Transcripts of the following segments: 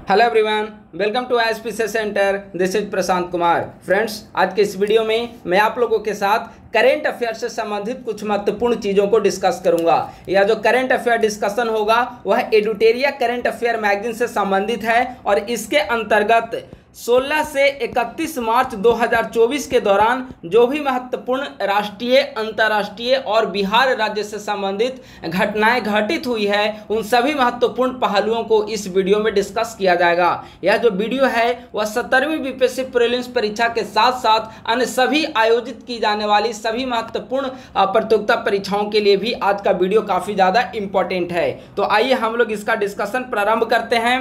Hello everyone, welcome to SPC centre. This is Prashant Kumar. Friends, आज के इस वीडियो में मैं आप लोगों के साथ करेंट अफेयर से संबंधित कुछ महत्वपूर्ण चीज़ों को डिस्कस करूंगा। यह जो करेंट अफेयर डिस्कशन होगा वह एडुटेरिया करेंट अफेयर मैगजीन से संबंधित है और इसके अंतर्गत 16 से 31 मार्च 2024 के दौरान जो भी महत्वपूर्ण राष्ट्रीय, अंतर्राष्ट्रीय और बिहार राज्य से संबंधित घटनाएं घटित हुई है उन सभी महत्वपूर्ण पहलुओं को इस वीडियो में डिस्कस किया जाएगा। यह जो वीडियो है वह 17वीं बीपीएससी प्रीलिम्स परीक्षा के साथ साथ अन्य सभी आयोजित की जाने वाली सभी महत्वपूर्ण प्रतियोगिता परीक्षाओं के लिए भी आज का वीडियो काफ़ी ज़्यादा इंपॉर्टेंट है। तो आइए हम लोग इसका डिस्कशन प्रारंभ करते हैं।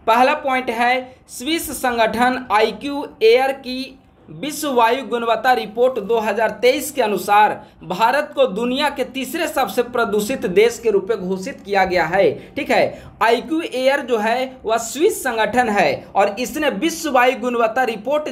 पहला पॉइंट है, स्विस संगठन IQ एयर की विश्व वायु गुणवत्ता रिपोर्ट 2023 के अनुसार भारत को दुनिया के तीसरे सबसे प्रदूषित देश के रूप में घोषित किया गया है। ठीक है, IQ एयर जो है वह स्विस संगठन है और इसने विश्व वायु गुणवत्ता रिपोर्ट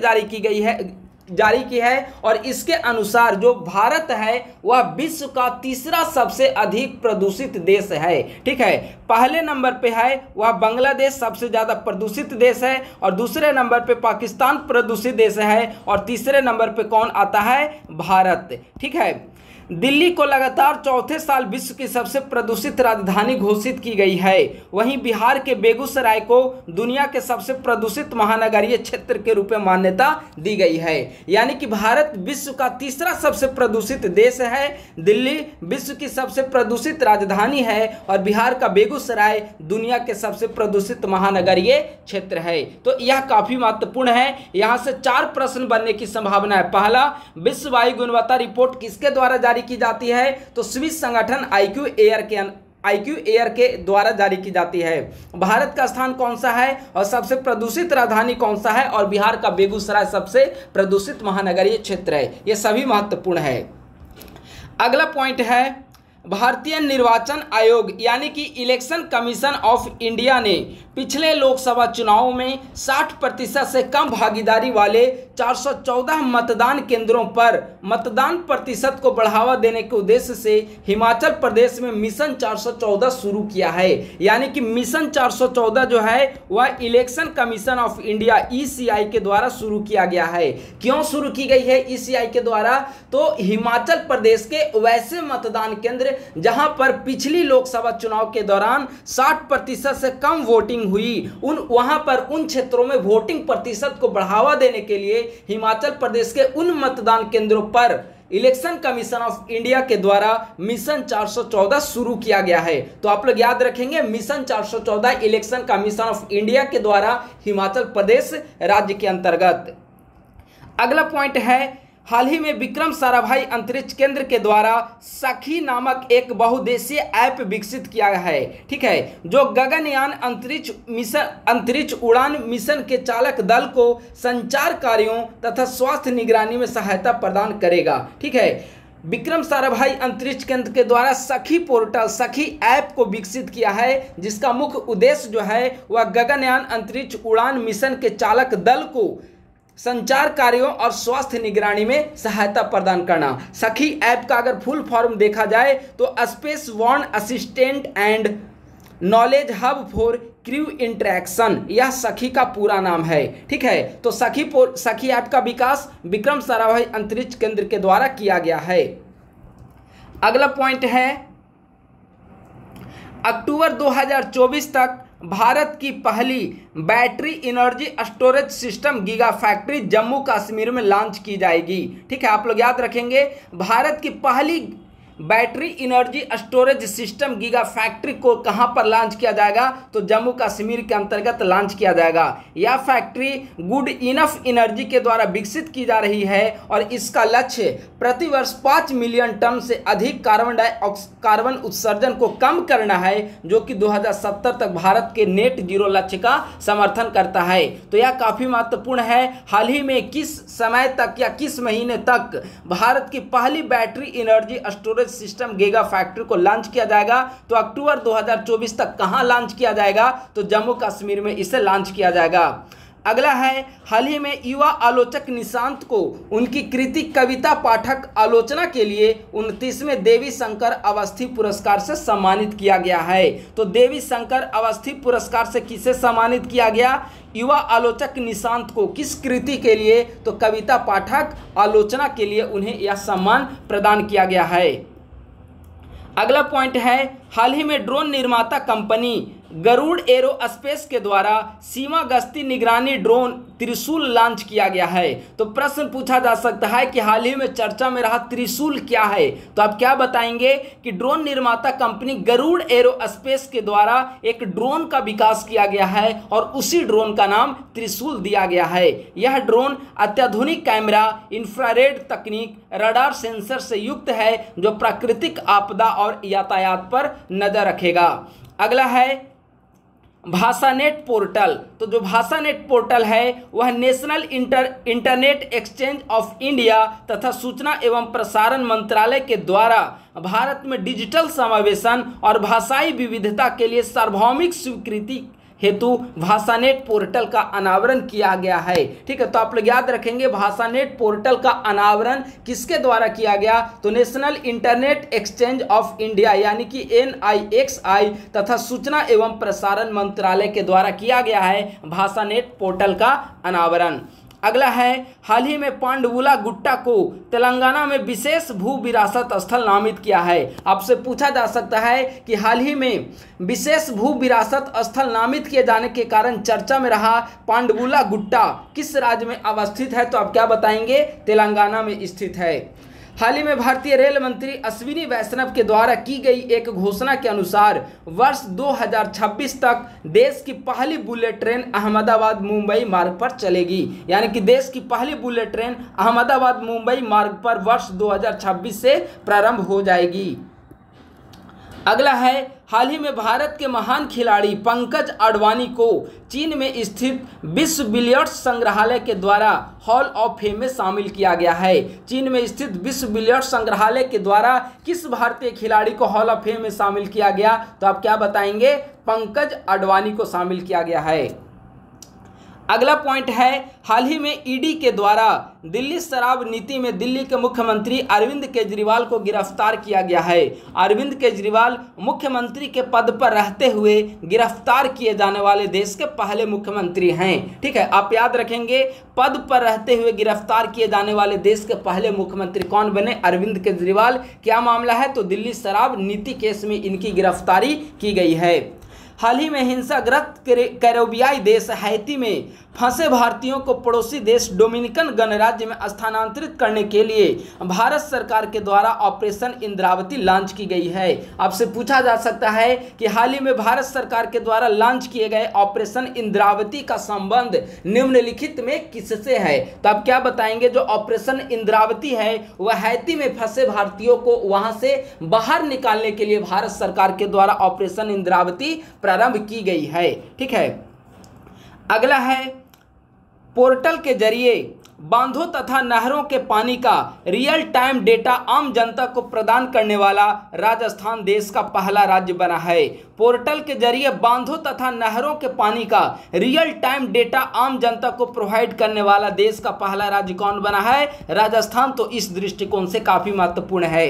जारी की है और इसके अनुसार जो भारत है वह विश्व का तीसरा सबसे अधिक प्रदूषित देश है। ठीक है, पहले नंबर पे है वह बांग्लादेश सबसे ज़्यादा प्रदूषित देश है और दूसरे नंबर पे पाकिस्तान प्रदूषित देश है और तीसरे नंबर पे कौन आता है? भारत। ठीक है, दिल्ली को लगातार चौथे साल विश्व की सबसे प्रदूषित राजधानी घोषित की गई है। वहीं बिहार के बेगूसराय को दुनिया के सबसे प्रदूषित महानगरीय क्षेत्र के रूप में मान्यता दी गई है। यानी कि भारत विश्व का तीसरा सबसे प्रदूषित देश है, दिल्ली विश्व की सबसे प्रदूषित राजधानी है और बिहार का बेगूसराय दुनिया के सबसे प्रदूषित महानगरीय क्षेत्र है। तो यह काफ़ी महत्वपूर्ण है। यहाँ से 4 प्रश्न बनने की संभावना है। पहला, विश्व वायु गुणवत्ता रिपोर्ट किसके द्वारा जारी की जाती है? तो स्विस संगठन IQ एयर के द्वारा जारी की जाती है। भारत का स्थान कौन सा है और सबसे प्रदूषित राजधानी कौन सा है और बिहार का बेगूसराय सबसे प्रदूषित महानगरीय क्षेत्र है। ये सभी महत्वपूर्ण है। अगला पॉइंट है, भारतीय निर्वाचन आयोग यानी कि इलेक्शन कमीशन ऑफ इंडिया ने पिछले लोकसभा चुनावों में 60% से कम भागीदारी वाले 414 मतदान केंद्रों पर मतदान प्रतिशत को बढ़ावा देने के उद्देश्य से हिमाचल प्रदेश में मिशन 414 शुरू किया है। यानी कि मिशन 414 जो है वह election commission of India ECI के द्वारा शुरू किया गया है। क्यों शुरू की गई है ECI के द्वारा? तो हिमाचल प्रदेश के वैसे मतदान केंद्र जहां पर पिछली लोकसभा चुनाव के दौरान 60% से कम वोटिंग हुई, वहां पर उन क्षेत्रों में वोटिंग प्रतिशत को बढ़ावा देने के लिए हिमाचल प्रदेश के उन मतदान केंद्रों पर इलेक्शन कमीशन ऑफ इंडिया के द्वारा मिशन 414 शुरू किया गया है। तो आप लोग याद रखेंगे, mission 414 election commission of India के द्वारा हिमाचल प्रदेश राज्य के अंतर्गत। अगला पॉइंट है, हाल ही में विक्रम साराभाई अंतरिक्ष केंद्र के द्वारा सखी नामक एक बहुउद्देशीय ऐप विकसित किया है। ठीक है, जो गगनयान अंतरिक्ष उड़ान मिशन के चालक दल को संचार कार्यों तथा स्वास्थ्य निगरानी में सहायता प्रदान करेगा। ठीक है, विक्रम साराभाई अंतरिक्ष केंद्र के द्वारा सखी पोर्टल, सखी ऐप को विकसित किया है जिसका मुख्य उद्देश्य जो है वह गगनयान अंतरिक्ष उड़ान मिशन के चालक दल को संचार कार्यों और स्वास्थ्य निगरानी में सहायता प्रदान करना। सखी ऐप का अगर फुल फॉर्म देखा जाए तो space borne assistant and knowledge hub for crew interaction, यह सखी का पूरा नाम है। ठीक है, तो सखी ऐप का विकास विक्रम साराभाई अंतरिक्ष केंद्र के द्वारा किया गया है। अगला पॉइंट है, अक्टूबर 2024 तक भारत की पहली battery energy storage system giga factory Jammu Kashmir में लॉन्च की जाएगी। ठीक है, आप लोग याद रखेंगे, भारत की पहली battery energy storage system giga factory को कहां पर लॉन्च किया जाएगा? तो जम्मू कश्मीर के अंतर्गत लॉन्च किया जाएगा। यह फैक्ट्री गुड इनफ एनर्जी के द्वारा विकसित की जा रही है और इसका लक्ष्य प्रतिवर्ष 5 मिलियन टन से अधिक कार्बन उत्सर्जन को कम करना है, जो कि 2070 तक भारत के नेट जीरो लक्ष्य का समर्थन करता है। तो यह काफ़ी महत्वपूर्ण है। हाल ही में किस समय तक या किस महीने तक भारत की पहली battery energy storage system giga factory को लॉन्च किया जाएगा? तो अक्टूबर 2024 तक कहां लॉन्च किया जाएगा? तो जम्मू कश्मीर में इसे लॉन्च किया जाएगा। अगला है, हाल ही में युवा आलोचक निशांत को उनकी कृति कविता पाठक आलोचना के लिए 29वें देवी शंकर अवस्थी पुरस्कार से सम्मानित किया गया है। तो देवी शंकर अवस्थी पुरस्कार से किसे सम्मानित किया गया? युवा आलोचक निशांत को। किस कृति के लिए? तो कविता पाठक आलोचना के लिए उन्हें यह सम्मान प्रदान किया गया है। अगला पॉइंट है, हाल ही में ड्रोन निर्माता कंपनी गरुड़ एरोस्पेस के द्वारा सीमा गश्ती निगरानी ड्रोन त्रिशूल लॉन्च किया गया है। तो प्रश्न पूछा जा सकता है कि हाल ही में चर्चा में रहा त्रिशूल क्या है? तो आप क्या बताएंगे कि ड्रोन निर्माता कंपनी गरुड़ एरोस्पेस के द्वारा एक ड्रोन का विकास किया गया है और उसी ड्रोन का नाम त्रिशूल दिया गया है। यह ड्रोन अत्याधुनिक कैमरा, इंफ्रारेड तकनीक, रडार सेंसर से युक्त है जो प्राकृतिक आपदा और यातायात पर नजर रखेगा। अगला है भाषानेट पोर्टल। तो जो भाषानेट पोर्टल है वह national internet exchange of India तथा सूचना एवं प्रसारण मंत्रालय के द्वारा भारत में डिजिटल समावेशन और भाषाई विविधता के लिए सार्वभौमिक स्वीकृति हेतु भाषानेट पोर्टल का अनावरण किया गया है। ठीक है, तो आप लोग याद रखेंगे भाषानेट पोर्टल का अनावरण किसके द्वारा किया गया? तो national internet exchange of India यानी कि NIXI तथा सूचना एवं प्रसारण मंत्रालय के द्वारा किया गया है भाषानेट पोर्टल का अनावरण। अगला है, हाल ही में पांडवुला गुट्टा को तेलंगाना में विशेष भू विरासत स्थल नामित किया है। आपसे पूछा जा सकता है कि हाल ही में विशेष भू विरासत स्थल नामित किए जाने के कारण चर्चा में रहा पांडवुला गुट्टा किस राज्य में अवस्थित है? तो आप क्या बताएंगे? तेलंगाना में स्थित है। हाल ही में भारतीय रेल मंत्री अश्विनी वैष्णव के द्वारा की गई एक घोषणा के अनुसार वर्ष 2026 तक देश की पहली बुलेट ट्रेन अहमदाबाद मुंबई मार्ग पर चलेगी। यानी कि देश की पहली बुलेट ट्रेन अहमदाबाद मुंबई मार्ग पर वर्ष 2026 से प्रारंभ हो जाएगी। अगला है, हाल ही में भारत के महान खिलाड़ी पंकज अडवाणी को चीन में स्थित विश्व बिलियर्ड्स संग्रहालय के द्वारा हॉल ऑफ फेम में शामिल किया गया है। चीन में स्थित विश्व बिलियर्ड्स संग्रहालय के द्वारा किस भारतीय खिलाड़ी को हॉल ऑफ फेम में शामिल किया गया? तो आप क्या बताएंगे? पंकज अडवाणी को शामिल किया गया है। अगला पॉइंट है, हाल ही में ईडी के द्वारा दिल्ली शराब नीति में दिल्ली के मुख्यमंत्री अरविंद केजरीवाल को गिरफ्तार किया गया है। अरविंद केजरीवाल मुख्यमंत्री के पद पर रहते हुए गिरफ्तार किए जाने वाले देश के पहले मुख्यमंत्री हैं। ठीक है, आप याद रखेंगे पद पर रहते हुए गिरफ्तार किए जाने वाले देश के पहले मुख्यमंत्री कौन बने? अरविंद केजरीवाल। क्या मामला है? तो दिल्ली शराब नीति केस में इनकी गिरफ्तारी की गई है। हाल ही में हिंसाग्रस्त कैरेबियाई देश हैती में फंसे भारतीयों को पड़ोसी देश डोमिनिकन गणराज्य में स्थानांतरित करने के लिए भारत सरकार के द्वारा ऑपरेशन इंद्रावती लॉन्च की गई है। आपसे पूछा जा सकता है कि हाल ही में भारत सरकार के द्वारा लॉन्च किए गए ऑपरेशन इंद्रावती का संबंध निम्नलिखित में किससे है? तो आप क्या बताएंगे? जो ऑपरेशन इंद्रावती है वह हैती में फंसे भारतीयों को वहां से बाहर निकालने के लिए भारत सरकार के द्वारा ऑपरेशन इंद्रावती प्रारंभ की गई है। ठीक है, अगला है, पोर्टल के जरिए बांधों तथा नहरों के पानी का रियल टाइम डेटा आम जनता को प्रदान करने वाला राजस्थान देश का पहला राज्य बना है। पोर्टल के जरिए बांधों तथा नहरों के पानी का रियल टाइम डेटा आम जनता को प्रोवाइड करने वाला देश का पहला राज्य कौन बना है? राजस्थान। तो इस दृष्टिकोण से काफी महत्वपूर्ण है।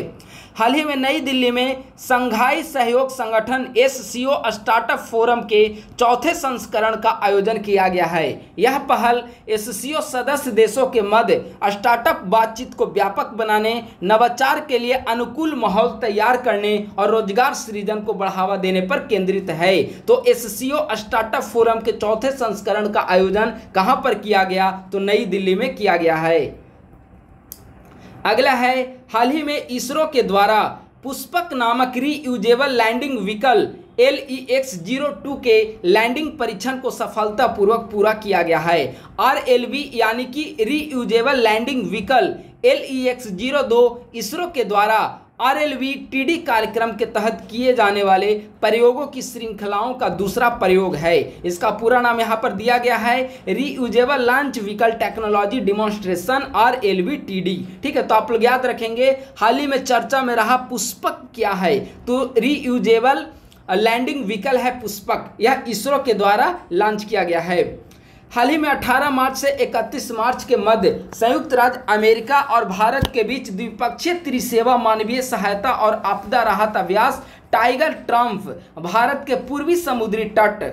हाल ही में नई दिल्ली में संघाई सहयोग संगठन SCO स्टार्टअप फोरम के चौथे संस्करण का आयोजन किया गया है। यह पहल SCO सदस्य देशों के मध्य स्टार्टअप बातचीत को व्यापक बनाने, नवाचार के लिए अनुकूल माहौल तैयार करने और रोजगार सृजन को बढ़ावा देने पर केंद्रित है। तो SCO स्टार्टअप फोरम के चौथे संस्करण का आयोजन कहां पर किया गया? तो नई दिल्ली में किया गया है। अगला है, हाल ही में इसरो के द्वारा पुष्पक नामक रीयूजेबल लैंडिंग व्हीकल LEX-02 के लैंडिंग परीक्षण को सफलतापूर्वक पूरा किया गया है। RLV यानी कि reusable landing vehicle LEX-02 ISRO के द्वारा RLV-TD कार्यक्रम के तहत किए जाने वाले प्रयोगों की श्रृंखलाओं का दूसरा प्रयोग है। इसका पूरा नाम यहाँ पर दिया गया है reusable launch vehicle technology demonstration RLV-TD। ठीक है, तो आप लोग याद रखेंगे हाल ही में चर्चा में रहा पुष्पक क्या है? तो रीयूजेबल लैंडिंग व्हीकल है पुष्पक। यह इसरो के द्वारा लॉन्च किया गया है। हाल ही में 18 मार्च से 31 मार्च के मध्य संयुक्त राज्य अमेरिका और भारत के बीच द्विपक्षीय त्रिसेवा मानवीय सहायता और आपदा राहत अभ्यास टाइगर ट्रम्प भारत के पूर्वी समुद्री तट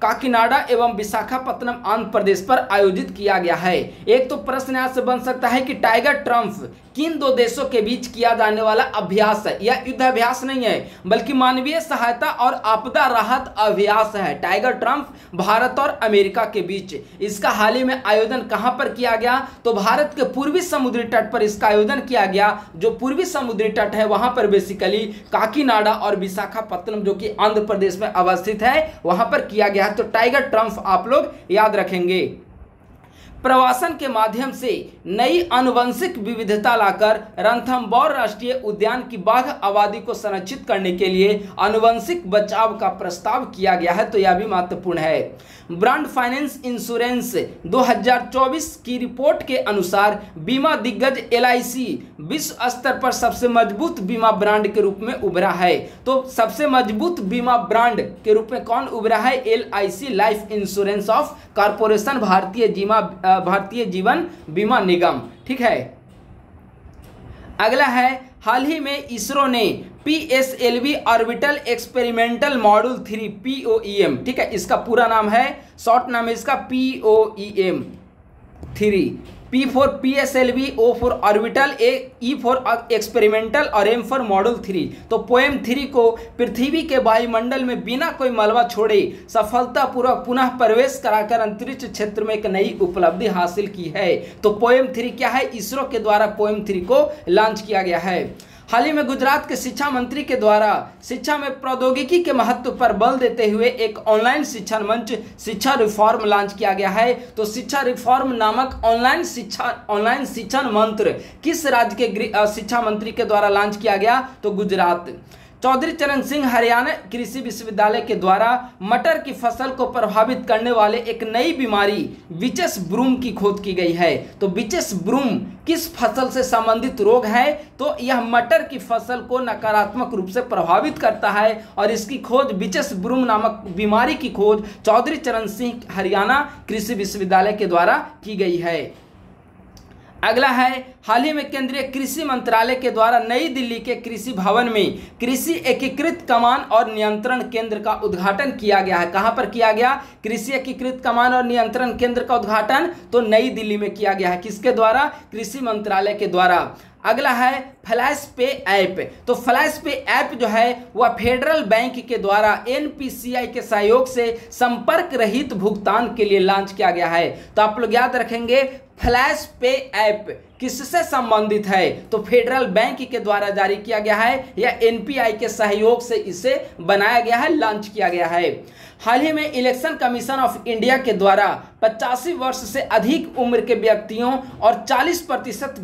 काकीनाडा एवं विशाखापत्तनम आंध्र प्रदेश पर आयोजित किया गया है। एक तो प्रश्न यहाँ से बन सकता है कि टाइगर ट्रम्प किन दो देशों के बीच किया जाने वाला अभ्यास है। यह युद्धाभ्यास नहीं है बल्कि मानवीय सहायता और आपदा राहत अभ्यास है। टाइगर ट्रम्प भारत और अमेरिका के बीच इसका हाल ही में आयोजन कहां पर किया गया, तो भारत के पूर्वी समुद्री तट पर इसका आयोजन किया गया। जो पूर्वी समुद्री तट है वहां पर बेसिकली काकीनाडा और विशाखापत्तनम जो कि आंध्र प्रदेश में अवस्थित है वहां पर किया गया। तो टाइगर ट्रम्प आप लोग याद रखेंगे। प्रवासन के माध्यम से नई आनुवंशिक विविधता लाकर रणथंभौर राष्ट्रीय उद्यान की बाघ आबादी को संरक्षित करने के लिए आनुवंशिक बचाव का प्रस्ताव किया गया है। तो यह भी महत्वपूर्ण है। ब्रांड फाइनेंस इंश्योरेंस 2024 की रिपोर्ट के अनुसार बीमा दिग्गज LIC विश्व स्तर पर सबसे मजबूत बीमा ब्रांड के रूप में उभरा है। तो सबसे मजबूत बीमा ब्रांड के रूप में कौन उभरा है? LIC life insurance of corporation, Bharatiya Jeevan बीमा निगम। ठीक है। अगला है, हाल ही में इसरो ने PSLV orbital experimental module 3 POEM, ठीक है, इसका पूरा नाम है, शॉर्ट नाम है इसका POEM 3, P for PSLV, O for orbital, E for experimental और M फॉर मॉड्यूल 3। तो पोएम 3 को पृथ्वी के वायुमंडल में बिना कोई मलबा छोड़े सफलतापूर्वक पुनः प्रवेश कराकर अंतरिक्ष क्षेत्र में एक नई उपलब्धि हासिल की है। तो पोएम 3 क्या है? इसरो के द्वारा पोएम 3 को लॉन्च किया गया है। हाल ही में गुजरात के शिक्षा मंत्री के द्वारा शिक्षा में प्रौद्योगिकी के महत्व पर बल देते हुए एक ऑनलाइन शिक्षण मंच शिक्षा रिफॉर्म लॉन्च किया गया है। तो शिक्षा रिफॉर्म नामक ऑनलाइन शिक्षण मंत्र किस राज्य के शिक्षा मंत्री के द्वारा लॉन्च किया गया? तो गुजरात। चौधरी चरण सिंह हरियाणा कृषि विश्वविद्यालय के द्वारा मटर की फसल को प्रभावित करने वाले एक नई बीमारी विचेस ब्रूम की खोज की गई है। तो विचेस ब्रूम किस फसल से संबंधित रोग है? तो यह मटर की फसल को नकारात्मक रूप से प्रभावित करता है और इसकी खोज विचेस ब्रूम नामक बीमारी की खोज चौधरी चरण सिंह हरियाणा कृषि विश्वविद्यालय के द्वारा की गई है। अगला है, हाल ही में केंद्रीय कृषि मंत्रालय के द्वारा नई दिल्ली के कृषि भवन में कृषि एकीकृत कमान और नियंत्रण केंद्र का उद्घाटन किया गया है। कहां पर किया गया? कृषि एकीकृत कमान और नियंत्रण केंद्र का उद्घाटन तो नई दिल्ली में किया गया है। किसके द्वारा? कृषि मंत्रालय के द्वारा। अगला है फ्लैश पे ऐप। तो फ्लैश पे ऐप जो है वह फेडरल बैंक के द्वारा NPCI के सहयोग से संपर्क रहित भुगतान के लिए लॉन्च किया गया है। तो आप लोग याद रखेंगे फ्लैश पे ऐप किससे संबंधित है? तो फेडरल बैंक के द्वारा जारी किया गया है या NPI के सहयोग से इसे बनाया गया है, लॉन्च किया गया है। हाल ही में इलेक्शन कमीशन ऑफ इंडिया के द्वारा 85 वर्ष से अधिक उम्र के व्यक्तियों और 40%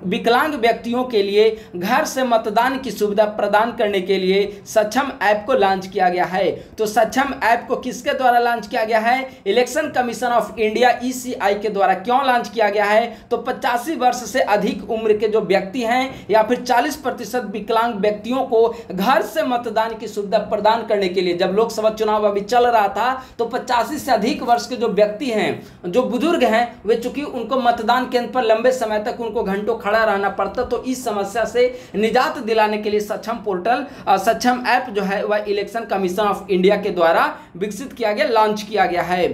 विकलांग व्यक्तियों के लिए घर से मतदान की सुविधा प्रदान करने के लिए सक्षम ऐप को लॉन्च किया गया है। तो सक्षम ऐप को किसके द्वारा लॉन्च किया गया है? Election commission of India ECI के द्वारा। क्यों लॉन्च किया गया है? तो 85 वर्ष से अधिक उम्र के जो व्यक्ति हैं या फिर 40% विकलांग व्यक्तियों को घर से मतदान की सुविधा प्रदान करने के लिए, जब लोकसभा चुनाव अभी चल रहा था तो 85 से अधिक वर्ष के जो व्यक्ति हैं, जो बुजुर्ग हैं, वे चूंकि उनको मतदान केंद्र पर लंबे समय तक उनको घंटों खड़ा रहना पड़ता, तो इस समस्या से निजात दिलाने के लिए सक्षम ऐप जो है वह इलेक्शन कमीशन ऑफ इंडिया के द्वारा विकसित किया गया, लॉन्च किया गया है।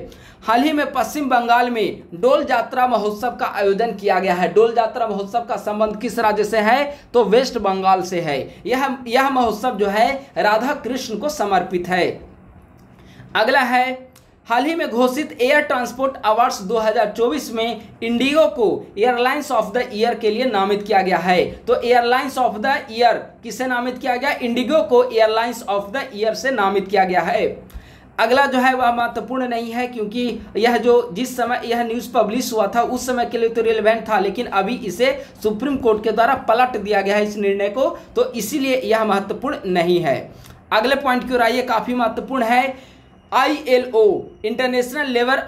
हाल ही में पश्चिम बंगाल में डोल जात्रा महोत्सव का आयोजन किया गया है। डोल जात्रा महोत्सव का संबंध किस राज्य से है? तो वेस्ट बंगाल से है। यह महोत्सव जो है राधा कृष्ण को समर्पित है। अगला है, हाल ही में घोषित एयर ट्रांसपोर्ट अवार्ड्स 2024 में इंडिगो को एयरलाइंस ऑफ द ईयर के लिए नामित किया गया है। तो एयरलाइंस ऑफ द ईयर किसे नामित किया गया? इंडिगो को एयरलाइंस ऑफ द ईयर से नामित किया गया है। अगला जो है वह महत्वपूर्ण नहीं है क्योंकि यह जो जिस समय यह न्यूज़ पब्लिश हुआ था उस समय के लिए तो रिलेवेंट था, लेकिन अभी इसे सुप्रीम कोर्ट के द्वारा पलट दिया गया है इस निर्णय को, तो इसीलिए यह महत्वपूर्ण नहीं है। अगले पॉइंट की ओर आइए, काफ़ी महत्वपूर्ण है। ILO इंटरनेशनल लेबर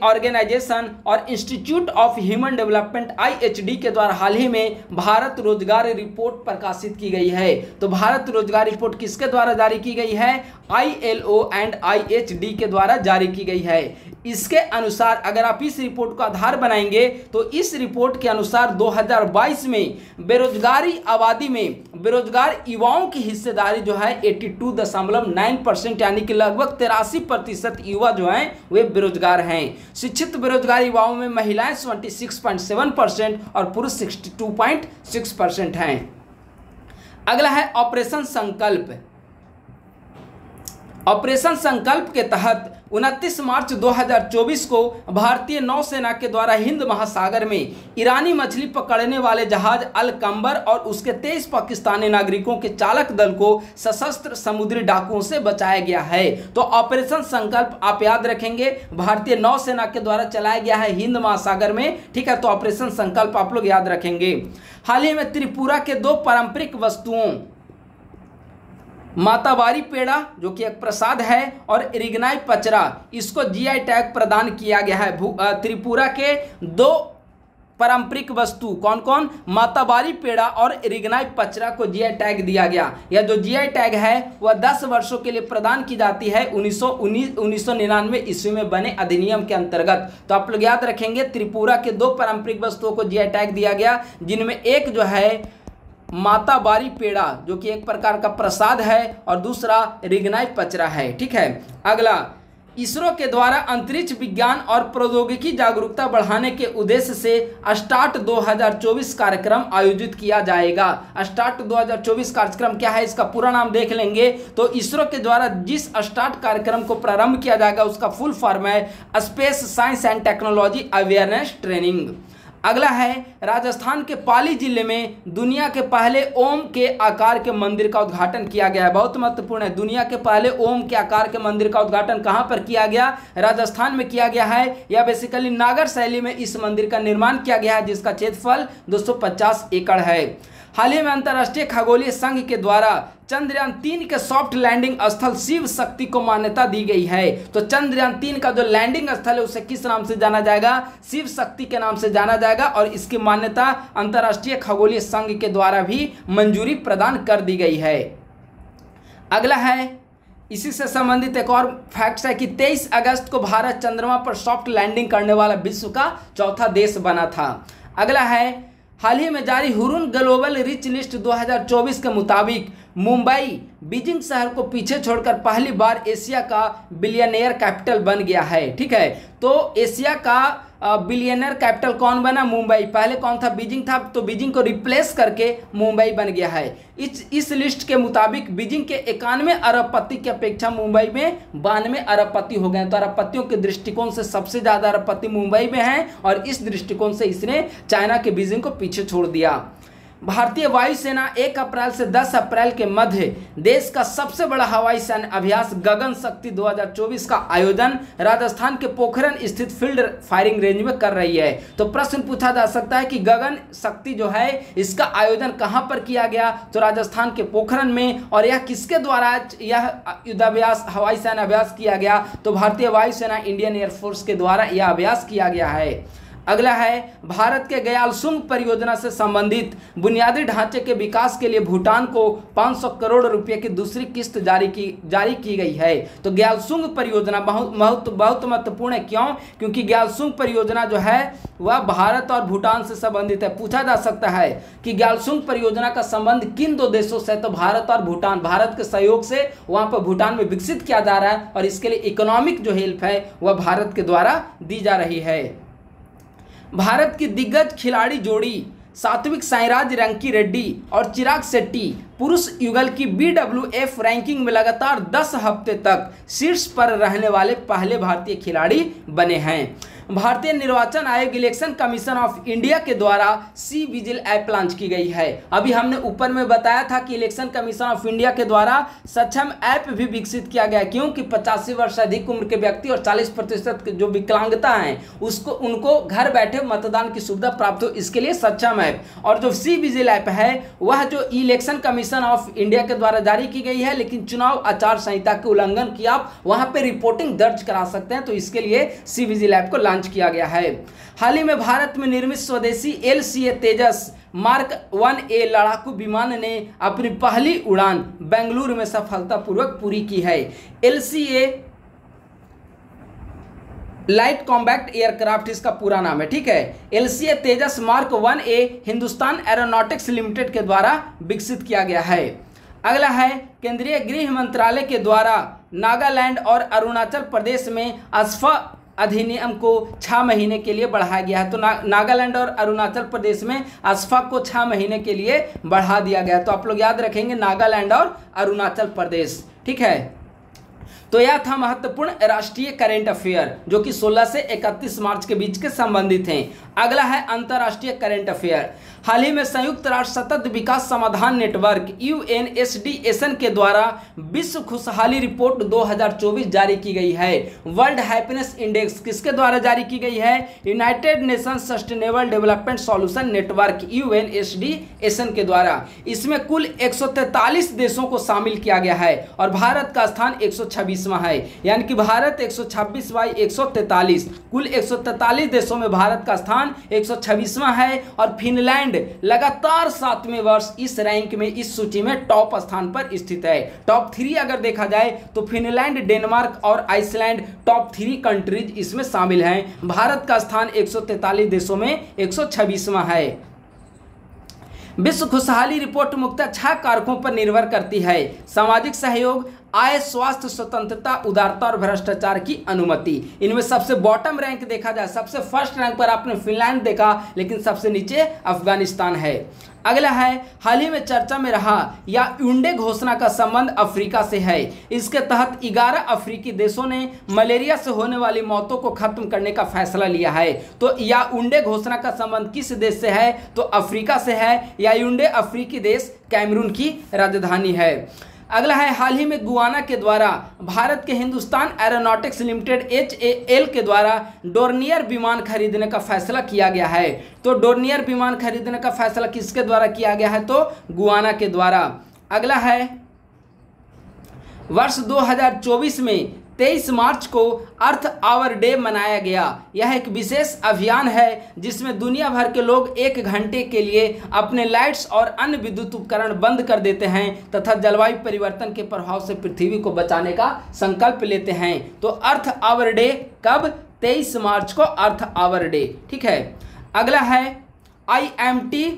ऑर्गेनाइजेशन और institute of human development IHD के द्वारा हाल ही में भारत रोजगार रिपोर्ट प्रकाशित की गई है। तो भारत रोजगार रिपोर्ट किसके द्वारा जारी की गई है? ILO एंड IHD के द्वारा जारी की गई है। इसके अनुसार अगर आप इस रिपोर्ट को आधार बनाएंगे तो इस रिपोर्ट के अनुसार 2022 में बेरोजगारी आबादी में बेरोजगार युवाओं की हिस्सेदारी जो है 82.9% यानी कि लगभग 83% युवा जो हैं वे बेरोजगार हैं। शिक्षित बेरोजगार युवाओं में महिलाएं 26.7% और पुरुष 62.6% हैं। अगला है ऑपरेशन संकल्प। ऑपरेशन संकल्प के तहत 29 मार्च 2024 को भारतीय नौसेना के द्वारा हिंद महासागर में ईरानी मछली पकड़ने वाले जहाज अल कंबर और उसके 23 पाकिस्तानी नागरिकों के चालक दल को सशस्त्र समुद्री डाकुओं से बचाया गया है। तो ऑपरेशन संकल्प आप याद रखेंगे, भारतीय नौसेना के द्वारा चलाया गया है हिंद महासागर में, ठीक है। तो ऑपरेशन संकल्प आप लोग याद रखेंगे। हाल ही में त्रिपुरा के 2 पारंपरिक वस्तुओं मातावारी पेड़ा जो कि एक प्रसाद है और रिगनाई पचरा, इसको GI टैग प्रदान किया गया है। त्रिपुरा के 2 पारंपरिक वस्तु कौन कौन? मातावारी पेड़ा और रिगनाई पचरा को GI टैग दिया गया। यह जो GI टैग है वह 10 वर्षों के लिए प्रदान की जाती है 1999 ईस्वी में बने अधिनियम के अंतर्गत। तो आप लोग याद रखेंगे त्रिपुरा के 2 पारंपरिक वस्तुओं को GI टैग दिया गया, जिनमें एक जो है मातावारी पेड़ा जो कि एक प्रकार का प्रसाद है और दूसरा रिगनाई पचरा है, ठीक है। अगला, इसरो के द्वारा अंतरिक्ष विज्ञान और प्रौद्योगिकी जागरूकता बढ़ाने के उद्देश्य से स्टार्ट 2024 कार्यक्रम आयोजित किया जाएगा। स्टार्ट 2024 कार्यक्रम क्या है, इसका पूरा नाम देख लेंगे। तो इसरो के द्वारा जिस स्टार्ट कार्यक्रम को प्रारंभ किया जाएगा उसका फुल फॉर्म है space science and technology awareness training. अगला है, राजस्थान के पाली जिले में दुनिया के पहले ओम के आकार के मंदिर का उद्घाटन किया गया है। बहुत महत्वपूर्ण है, दुनिया के पहले ओम के आकार के मंदिर का उद्घाटन कहां पर किया गया? राजस्थान में किया गया है। यह बेसिकली नागर शैली में इस मंदिर का निर्माण किया गया है, जिसका क्षेत्रफल 250 एकड़ है। हाल ही में अंतर्राष्ट्रीय खगोलीय संघ के द्वारा चंद्रयान 3 के सॉफ्ट लैंडिंग स्थल शिव शक्ति को मान्यता दी गई है। तो चंद्रयान 3 का जो लैंडिंग स्थल है उसे किस नाम से जाना जाएगा? शिव शक्ति के नाम से जाना जाएगा और इसकी मान्यता अंतर्राष्ट्रीय खगोलीय संघ के द्वारा भी मंजूरी प्रदान कर दी गई है। अगला है, इसी से संबंधित एक और फैक्ट है कि 23 अगस्त को भारत चंद्रमा पर सॉफ्ट लैंडिंग करने वाला विश्व का 4था देश बना था। अगला है, हाल ही में जारी हुरुन ग्लोबल रिच लिस्ट 2024 के मुताबिक मुंबई बीजिंग शहर को पीछे छोड़कर पहली बार एशिया का बिलियनियर कैपिटल बन गया है, ठीक है। तो एशिया का बिलियनियर कैपिटल कौन बना? मुंबई। पहले कौन था? बीजिंग था, तो बीजिंग को रिप्लेस करके मुंबई बन गया है। इस लिस्ट के मुताबिक बीजिंग के 91 अरबपति की अपेक्षा मुंबई में 92 अरबपति हो गए। तो अरबपतियों के दृष्टिकोण से सबसे ज़्यादा अरबपति मुंबई में हैं और इस दृष्टिकोण से इसने चाइना के बीजिंग को पीछे छोड़ दिया। भारतीय वायुसेना 1 अप्रैल से 10 अप्रैल के मध्य देश का सबसे बड़ा हवाई सैन्य अभ्यास गगन शक्ति 2024 का आयोजन राजस्थान के पोखरण स्थित फील्ड फायरिंग रेंज में कर रही है। तो प्रश्न पूछा जा सकता है कि गगन शक्ति जो है इसका आयोजन कहां पर किया गया? तो राजस्थान के पोखरण में। और यह किसके द्वारा यह युद्धाभ्यास हवाई सैन्य अभ्यास किया गया? तो भारतीय वायुसेना इंडियन एयरफोर्स के द्वारा यह अभ्यास किया गया है। अगला है, भारत के ग्यालसूंग परियोजना से संबंधित बुनियादी ढांचे के विकास के लिए भूटान को 500 करोड़ रुपए की दूसरी किस्त जारी की गई है। तो ग्यालसूंग परियोजना बहुत महत्वपूर्ण है। क्यों? क्योंकि ग्यालसूंग परियोजना जो है वह भारत और भूटान से संबंधित है। पूछा जा सकता है कि ग्यालसूंग परियोजना का संबंध किन 2 देशों से? तो भारत और भूटान। भारत के सहयोग से वहां पर भूटान में विकसित किया जा रहा है और इसके लिए इकोनॉमिक जो हेल्प है वह भारत के द्वारा दी जा रही है। भारत की दिग्गज खिलाड़ी जोड़ी सात्विक साईराज रंकी रेड्डी और चिराग शेट्टी पुरुष युगल की BWF रैंकिंग में लगातार 10 हफ्ते तक शीर्ष पर रहने वाले पहले भारतीय खिलाड़ी बने हैं। भारतीय निर्वाचन आयोग इलेक्शन कमीशन ऑफ इंडिया के द्वारा सी विजिल ऐप लॉन्च की गई है। अभी हमने ऊपर में बताया था कि इलेक्शन कमीशन ऑफ इंडिया के द्वारा सक्षम ऐप भी विकसित किया गया, क्योंकि 85 वर्ष से अधिक उम्र के व्यक्ति और 40% जो विकलांगता है उनको घर बैठे मतदान की सुविधा प्राप्त हो, इसके लिए सक्षम ऐप। और जो सी विजिल ऐप है वह जो इलेक्शन कमीशन ऑफ इंडिया के द्वारा जारी की गई है, लेकिन चुनाव आचार संहिता के उल्लंघन की आप वहां पे रिपोर्टिंग दर्ज करा सकते हैं, तो इसके लिए सी विजिल ऐप को लॉन्च किया गया है। हाल ही में भारत में निर्मित स्वदेशी LCA तेजस मार्क 1A लड़ाकू विमान ने अपनी पहली उड़ान बेंगलुरु में सफलतापूर्वक पूरी की है। LCA लाइट कॉम्बैक्ट एयरक्राफ्ट इसका पूरा नाम है, ठीक है। LCA Tejas mark 1A Hindustan aeronautics limited के द्वारा विकसित किया गया है। अगला है केंद्रीय गृह मंत्रालय के द्वारा नागालैंड और अरुणाचल प्रदेश में अस्फा अधिनियम को 6 महीने के लिए बढ़ाया गया है। तो नागालैंड और अरुणाचल प्रदेश में अस्फा को 6 महीने के लिए बढ़ा दिया गया है। तो आप लोग याद रखेंगे नागालैंड और अरुणाचल प्रदेश, ठीक है। तो यह था महत्वपूर्ण राष्ट्रीय करेंट अफेयर जो कि 16 से 31 मार्च के बीच के संबंधित हैं। अगला है अंतर्राष्ट्रीय करेंट अफेयर। हाल ही में संयुक्त राष्ट्र सतत विकास समाधान नेटवर्क UNSDSN के द्वारा विश्व खुशहाली रिपोर्ट 2024 जारी की गई है। वर्ल्ड हैप्पीनेस इंडेक्स किसके द्वारा जारी की गई है? United Nations sustainable development solution network UNSDSN के द्वारा। इसमें कुल 143 देशों को शामिल किया गया है और भारत का स्थान 126वां है, यानी कि भारत 126/143, कुल 143 देशों में भारत का स्थान 126वां है। और फिनलैंड लगातार 7वें वर्ष इस रैंक में, इस सूची में टॉप स्थान पर स्थित है। टॉप 3 अगर देखा जाए तो फिनलैंड, डेनमार्क और आइसलैंड टॉप 3 कंट्रीज इसमें शामिल हैं। भारत का स्थान 143 देशों में 126वां है। विश्व खुशहाली रिपोर्ट मुख्यतः 6 कारकों पर निर्भर करती है: सामाजिक सहयोग, आय, स्वास्थ्य, स्वतंत्रता, उदारता और भ्रष्टाचार की अनुमति। इनमें सबसे बॉटम रैंक देखा जाए, सबसे फर्स्ट रैंक पर आपने फिनलैंड देखा, लेकिन सबसे नीचे अफगानिस्तान है। अगला है हाल ही में चर्चा में रहा याओंडे घोषणा का संबंध अफ्रीका से है। इसके तहत 11 अफ्रीकी देशों ने मलेरिया से होने वाली मौतों को खत्म करने का फैसला लिया है। तो याओंडे घोषणा का संबंध किस देश से है? तो अफ्रीका से है। याओंडे अफ्रीकी देश कैमरून की राजधानी है। अगला है हाल ही में गुआना के द्वारा भारत के हिंदुस्तान एरोनॉटिक्स लिमिटेड HAL के द्वारा डोर्नियर विमान खरीदने का फैसला किया गया है। तो डोर्नियर विमान खरीदने का फैसला किसके द्वारा किया गया है? तो गुआना के द्वारा। अगला है वर्ष 2024 में 23 मार्च को अर्थ आवर डे मनाया गया। यह एक विशेष अभियान है जिसमें दुनिया भर के लोग 1 घंटे के लिए अपने लाइट्स और अन्य विद्युत उपकरण बंद कर देते हैं तथा जलवायु परिवर्तन के प्रभाव से पृथ्वी को बचाने का संकल्प लेते हैं। तो अर्थ आवर डे कब? 23 मार्च को अर्थ आवर डे, ठीक है। अगला है IMT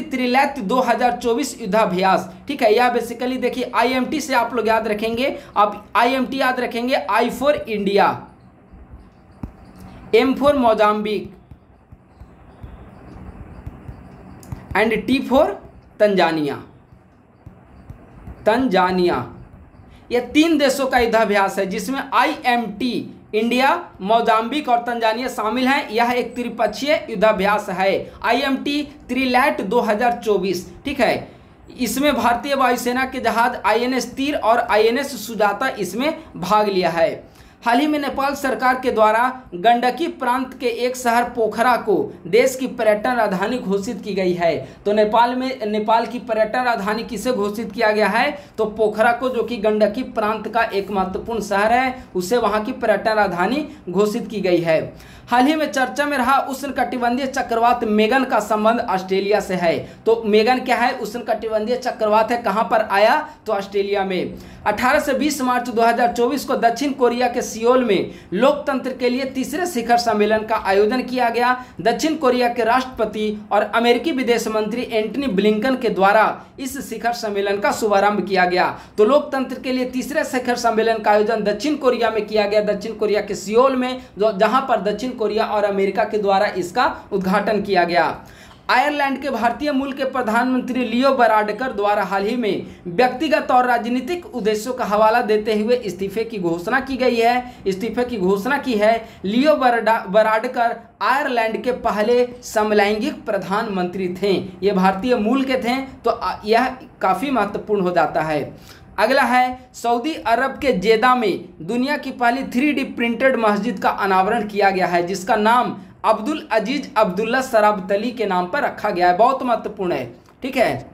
त्रिलैत 2024 युद्धाभ्यास, ठीक है। यह बेसिकली देखिए IMT से आप लोग याद रखेंगे, आप IMT याद रखेंगे I for India, M for Mozambique and T for Tanzania. ये 3 देशों का युद्धाभ्यास है जिसमें IMT इंडिया, मोजाम्बिक और तंजानिया शामिल हैं। यह एक त्रिपक्षीय युद्धाभ्यास है, IMT त्रिलैट 2024, ठीक है। इसमें भारतीय वायुसेना के जहाज INS तीर और INS सुजाता इसमें भाग लिया है। हाल ही में नेपाल सरकार के द्वारा गंडकी प्रांत के एक शहर पोखरा को देश की पर्यटन राजधानी घोषित की गई है। तो नेपाल की पर्यटन राजधानी किसे घोषित किया गया है? तो पोखरा को, जो कि गंडकी प्रांत का एक महत्वपूर्ण शहर है, उसे वहां की पर्यटन राजधानी घोषित की गई है। हाल ही में चर्चा में रहा उष्णकटिबंधीय चक्रवात मेगन का संबंध ऑस्ट्रेलिया से है। तो मेगन क्या है? उष्णकटिबंधीय चक्रवात है। कहां पर आया? तो ऑस्ट्रेलिया में। 18 से 20 मार्च 2024 को दक्षिण कोरिया के सियोल में लोकतंत्र के लिए 3रे शिखर सम्मेलन का आयोजन किया गया। दक्षिण कोरिया के राष्ट्रपति और अमेरिकी विदेश मंत्री एंटनी ब्लिंकन के द्वारा इस शिखर सम्मेलन का शुभारंभ किया गया। तो लोकतंत्र के लिए 3रे शिखर सम्मेलन का आयोजन दक्षिण कोरिया में किया गया, दक्षिण कोरिया के सियोल में, जहां पर दक्षिण कोरिया और अमेरिका के द्वारा इसका उद्घाटन किया गया। आयरलैंड के भारतीय मूल के प्रधानमंत्री लियो वराडकर द्वारा हाल ही में व्यक्तिगत और राजनीतिक उद्देश्यों का हवाला देते हुए इस्तीफे की घोषणा की गई है। इस्तीफे की घोषणा की है। लियो वराडकर आयरलैंड के पहले समलैंगिक प्रधानमंत्री थे। ये भारतीय मूल के थे, तो यह काफ़ी महत्वपूर्ण हो जाता है। अगला है, सऊदी अरब के जेदा में दुनिया की पहली 3D प्रिंटेड मस्जिद का अनावरण किया गया है, जिसका नाम अब्दुल अजीज अब्दुल्ला सराबतली के नाम पर रखा गया है। बहुत महत्वपूर्ण है, ठीक है।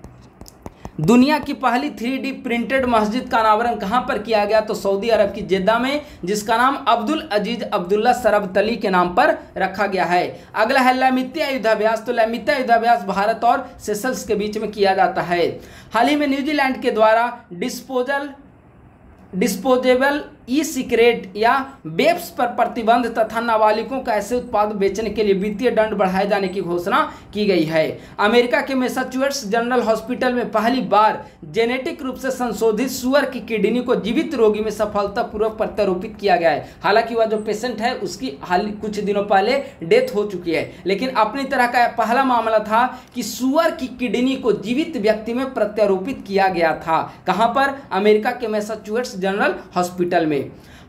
दुनिया की पहली 3D प्रिंटेड मस्जिद का अनावरण कहाँ पर किया गया? तो सऊदी अरब की जेद्दा में, जिसका नाम अब्दुल अजीज अब्दुल्ला सराबतली के नाम पर रखा गया है। अगला है लैमित्या युद्धाभ्यास। तो लैमित्या युद्धाभ्यास भारत और सेशल्स के बीच में किया जाता है। हाल ही में न्यूजीलैंड के द्वारा डिस्पोजेबल ई सिगरेट या वेप्स पर प्रतिबंध तथा नाबालिगों का ऐसे उत्पाद बेचने के लिए वित्तीय दंड बढ़ाए जाने की घोषणा की गई है। अमेरिका के मैसाचुसेट्स जनरल हॉस्पिटल में पहली बार जेनेटिक रूप से संशोधित सुअर की किडनी को जीवित रोगी में सफलतापूर्वक प्रत्यारोपित किया गया है। हालांकि वह जो पेशेंट है उसकी हाल कुछ दिनों पहले डेथ हो चुकी है, लेकिन अपनी तरह का पहला मामला था कि सुअर की किडनी को जीवित व्यक्ति में प्रत्यारोपित किया गया था। कहाँ पर? अमेरिका के मैसाचुसेट्स जनरल हॉस्पिटल में।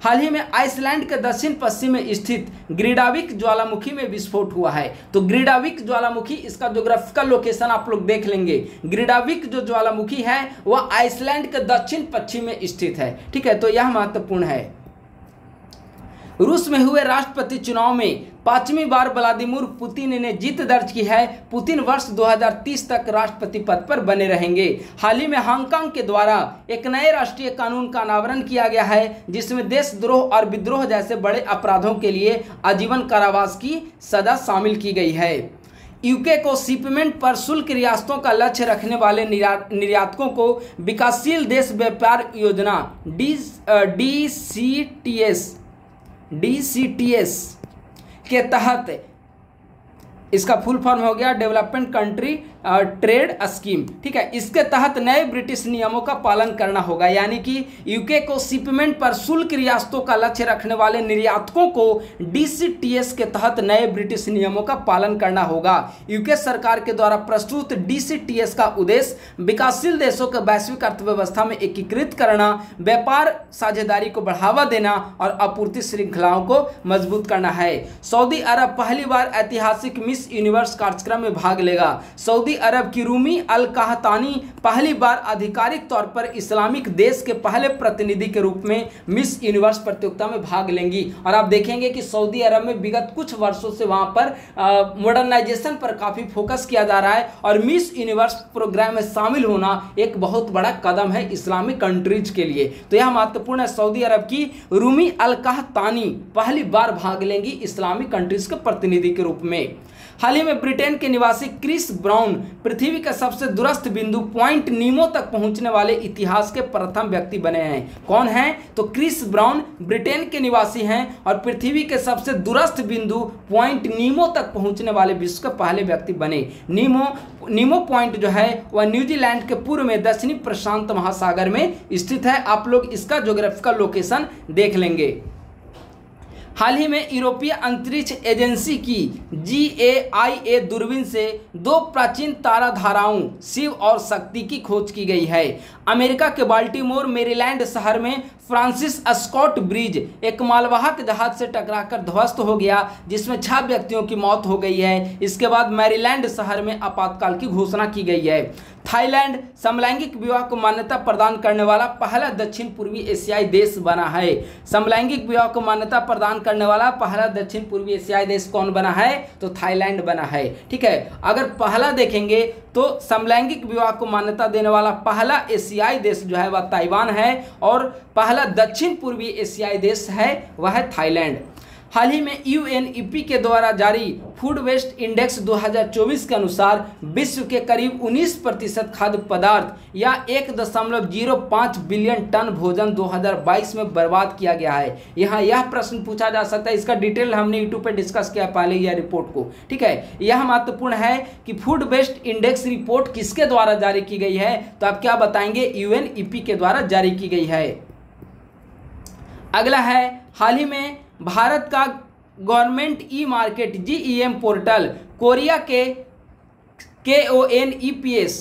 हाल ही में आइसलैंड के दक्षिण पश्चिम में स्थित ग्रीडाविक ज्वालामुखी में विस्फोट हुआ है। तो ग्रीडाविक ज्वालामुखी, इसका ज्योग्राफिकल लोकेशन आप लोग देख लेंगे। ग्रीडाविक जो ज्वालामुखी है वह आइसलैंड के दक्षिण पश्चिम में स्थित है, ठीक है। तो यह महत्वपूर्ण है। रूस में हुए राष्ट्रपति चुनाव में 5वीं बार व्लादिमीर पुतिन ने जीत दर्ज की है। पुतिन वर्ष 2030 तक राष्ट्रपति पद पर बने रहेंगे। हाल ही में हांगकांग के द्वारा एक नए राष्ट्रीय कानून का अनावरण किया गया है, जिसमें देशद्रोह और विद्रोह जैसे बड़े अपराधों के लिए आजीवन कारावास की सजा शामिल की गई है। यूके को शिपमेंट पर शुल्क रियायतों का लक्ष्य रखने वाले निर्यातकों को विकासशील देश व्यापार योजना DCTS के तहत, इसका फुल फॉर्म हो गया डेवलपमेंट कंट्री ट्रेड स्कीम, ठीक है। इसके तहत नए ब्रिटिश नियमों का पालन करना होगा, यानी कि यूके को शिपमेंट पर शुल्क रियायतों का लक्ष्य रखने वाले निर्यातकों को DCTS के तहत नए ब्रिटिश नियमों का पालन करना होगा। यूके सरकार के द्वारा प्रस्तुत DCTS का उद्देश्य विकासशील देशों के वैश्विक अर्थव्यवस्था में एकीकृत करना, व्यापार साझेदारी को बढ़ावा देना और आपूर्ति श्रृंखलाओं को मजबूत करना है। सऊदी अरब पहली बार ऐतिहासिक मिस यूनिवर्स कार्यक्रम में भाग लेगा। सऊदी अरब की रूमी अल कहतानी पहली बार आधिकारिक तौर पर इस्लामिक देश के पहले प्रतिनिधि के रूप में मिस यूनिवर्स प्रतियोगिता में भाग लेंगी। और आप देखेंगे कि सऊदी अरब में विगत कुछ वर्षों से वहां पर मॉडर्नाइजेशन पर काफी फोकस किया जा रहा है, और मिस यूनिवर्स प्रोग्राम में शामिल होना एक बहुत बड़ा कदम है इस्लामिक कंट्रीज के लिए। तो यह महत्वपूर्ण है। सऊदी अरब की रूमी अल कहतानी पहली बार भाग लेंगी इस्लामिक कंट्रीज के प्रतिनिधि के रूप में। हाल ही में ब्रिटेन के निवासी क्रिस ब्राउन पृथ्वी का सबसे दूरस्थ बिंदु पॉइंट नीमो तक पहुंचने वाले इतिहास के प्रथम व्यक्ति बने हैं। कौन हैं? तो क्रिस ब्राउन ब्रिटेन के निवासी हैं और पृथ्वी के सबसे दूरस्थ बिंदु पॉइंट नीमो तक पहुंचने वाले विश्व के पहले व्यक्ति बने। नीमो पॉइंट जो है वह न्यूजीलैंड के पूर्व में दक्षिणी प्रशांत महासागर में स्थित है। आप लोग इसका ज्योग्राफिकल लोकेशन देख लेंगे। हाल ही में यूरोपीय अंतरिक्ष एजेंसी की GAIA दूरबीन से 2 प्राचीन तारा धाराओं शिव और शक्ति की खोज की गई है। अमेरिका के बाल्टीमोर मेरीलैंड शहर में फ्रांसिस स्कॉट ब्रिज एक मालवाहक जहाज से टकराकर ध्वस्त हो गया, जिसमें 6 व्यक्तियों की मौत हो गई है। इसके बाद मैरीलैंड शहर में आपातकाल की घोषणा की गई है। थाईलैंड समलैंगिक विवाह को मान्यता प्रदान करने वाला पहला दक्षिण पूर्वी एशियाई देश बना है। समलैंगिक विवाह को मान्यता प्रदान करने वाला पहला दक्षिण पूर्वी एशियाई देश कौन बना है? तो थाईलैंड बना है, ठीक है। अगर पहला देखेंगे तो समलैंगिक विवाह को मान्यता देने वाला पहला एशियाई देश जो है वह ताइवान है, और पहला दक्षिण पूर्वी एशियाई देश है वह है थाईलैंड। हाल ही में UNEP के द्वारा जारी फूड वेस्ट इंडेक्स 2024 के अनुसार विश्व के करीब 19% खाद्य पदार्थ या 1.05 बिलियन टन भोजन 2022 में बर्बाद किया गया है। यहाँ यह प्रश्न पूछा जा सकता है, इसका डिटेल हमने यूट्यूब पे डिस्कस किया पहले यह रिपोर्ट को, ठीक है। यह महत्वपूर्ण है कि फूड वेस्ट इंडेक्स रिपोर्ट किसके द्वारा जारी की गई है? तो आप क्या बताएंगे? UNEP के द्वारा जारी की गई है। अगला है, हाल ही में भारत का government e market GEM portal Korea के KONEPS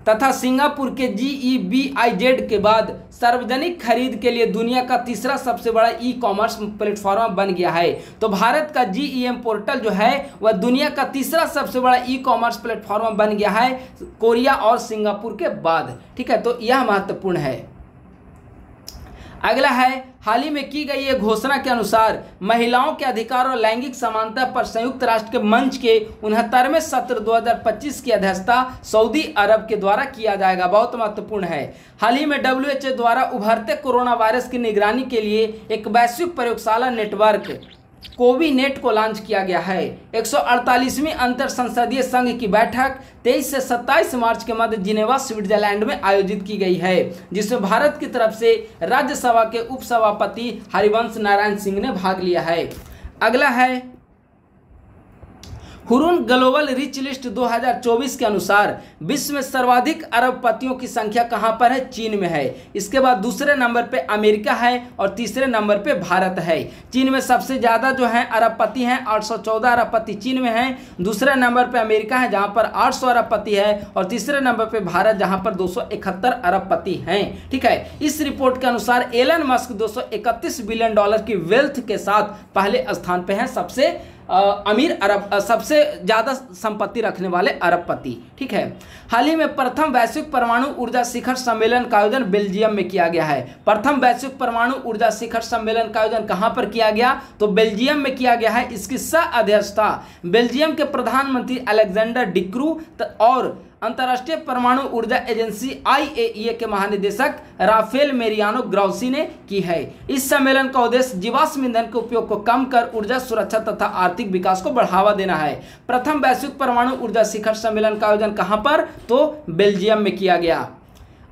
तथा सिंगापुर के GEBIZ के बाद सार्वजनिक खरीद के लिए दुनिया का तीसरा सबसे बड़ा ई कॉमर्स प्लेटफॉर्म बन गया है। तो भारत का GEM पोर्टल जो है वह दुनिया का तीसरा सबसे बड़ा ई कॉमर्स प्लेटफॉर्म बन गया है, कोरिया और सिंगापुर के बाद। ठीक है, तो यह महत्वपूर्ण है। अगला है, हाल ही में की गई एक घोषणा के अनुसार महिलाओं के अधिकार और लैंगिक समानता पर संयुक्त राष्ट्र के मंच के 69वें सत्र 2025 की अध्यक्षता सऊदी अरब के द्वारा किया जाएगा। बहुत महत्वपूर्ण है। हाल ही में WHO द्वारा उभरते कोरोना वायरस की निगरानी के लिए एक वैश्विक प्रयोगशाला नेटवर्क कोविनेट को लॉन्च किया गया है। 148वीं अंतर संसदीय संघ की बैठक 23 से 27 मार्च के मध्य जिनेवा स्विट्जरलैंड में आयोजित की गई है, जिसमें भारत की तरफ से राज्यसभा के उपसभापति हरिवंश नारायण सिंह ने भाग लिया है। अगला है, हुरून ग्लोबल रिच लिस्ट 2024 के अनुसार विश्व में सर्वाधिक अरबपतियों की संख्या कहां पर है? चीन में है। इसके बाद दूसरे नंबर पे अमेरिका है और तीसरे नंबर पे भारत है। चीन में सबसे ज़्यादा जो है अरबपति हैं, 814 अरबपति चीन में हैं। दूसरे नंबर पे अमेरिका है जहां पर 800 अरबपति है और तीसरे नंबर पे भारत जहां पर 271 अरबपति हैं। ठीक है, इस रिपोर्ट के अनुसार एलन मस्क 231 बिलियन डॉलर की वेल्थ के साथ पहले स्थान पे हैं, सबसे अमीर अरब, सबसे ज़्यादा संपत्ति रखने वाले अरबपति। ठीक है, हाल ही में प्रथम वैश्विक परमाणु ऊर्जा शिखर सम्मेलन का आयोजन बेल्जियम में किया गया है। प्रथम वैश्विक परमाणु ऊर्जा शिखर सम्मेलन का आयोजन कहां पर किया गया? तो बेल्जियम में किया गया है। इसकी सह अध्यक्षता बेल्जियम के प्रधानमंत्री अलेक्जेंडर डिक्रू और अंतर्राष्ट्रीय परमाणु ऊर्जा एजेंसी IAEA के महानिदेशक राफेल मेरियानो ग्राउसी ने की है। इस सम्मेलन का उद्देश्य जीवाश्म ईंधन के उपयोग को कम कर ऊर्जा सुरक्षा तथा आर्थिक विकास को बढ़ावा देना है। प्रथम वैश्विक परमाणु ऊर्जा शिखर सम्मेलन का आयोजन कहां पर? तो बेल्जियम में किया गया।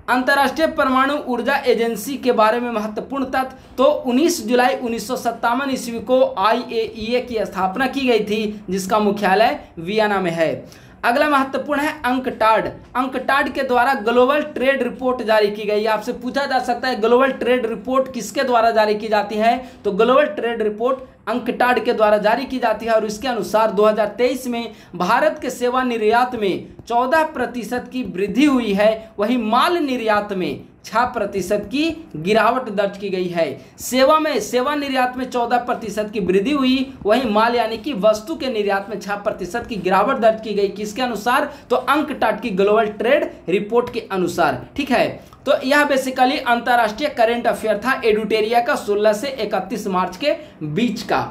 अंतर्राष्ट्रीय परमाणु ऊर्जा एजेंसी के बारे में महत्वपूर्ण तथ्य, तो 19 जुलाई 1957 ईस्वी को IAEA की स्थापना की गई थी, जिसका मुख्यालय वियना में है। अगला महत्वपूर्ण है अंकटाड। अंकटाड के द्वारा ग्लोबल ट्रेड रिपोर्ट जारी की गई। आपसे पूछा जा सकता है ग्लोबल ट्रेड रिपोर्ट किसके द्वारा जारी की जाती है? तो ग्लोबल ट्रेड रिपोर्ट अंकटाड के द्वारा जारी की जाती है और इसके अनुसार 2023 में भारत के सेवा निर्यात में 14% की वृद्धि हुई है, वहीं माल निर्यात में 6% की गिरावट दर्ज की गई है। सेवा निर्यात में 14% की वृद्धि हुई, वहीं माल यानी कि वस्तु के निर्यात में 6% की गिरावट दर्ज की गई। किसके अनुसार? तो अंकटाड की ग्लोबल ट्रेड रिपोर्ट के अनुसार। ठीक है, तो यह बेसिकली अंतर्राष्ट्रीय करंट अफेयर था एडुटेरिया का 16 से 31 मार्च के बीच का।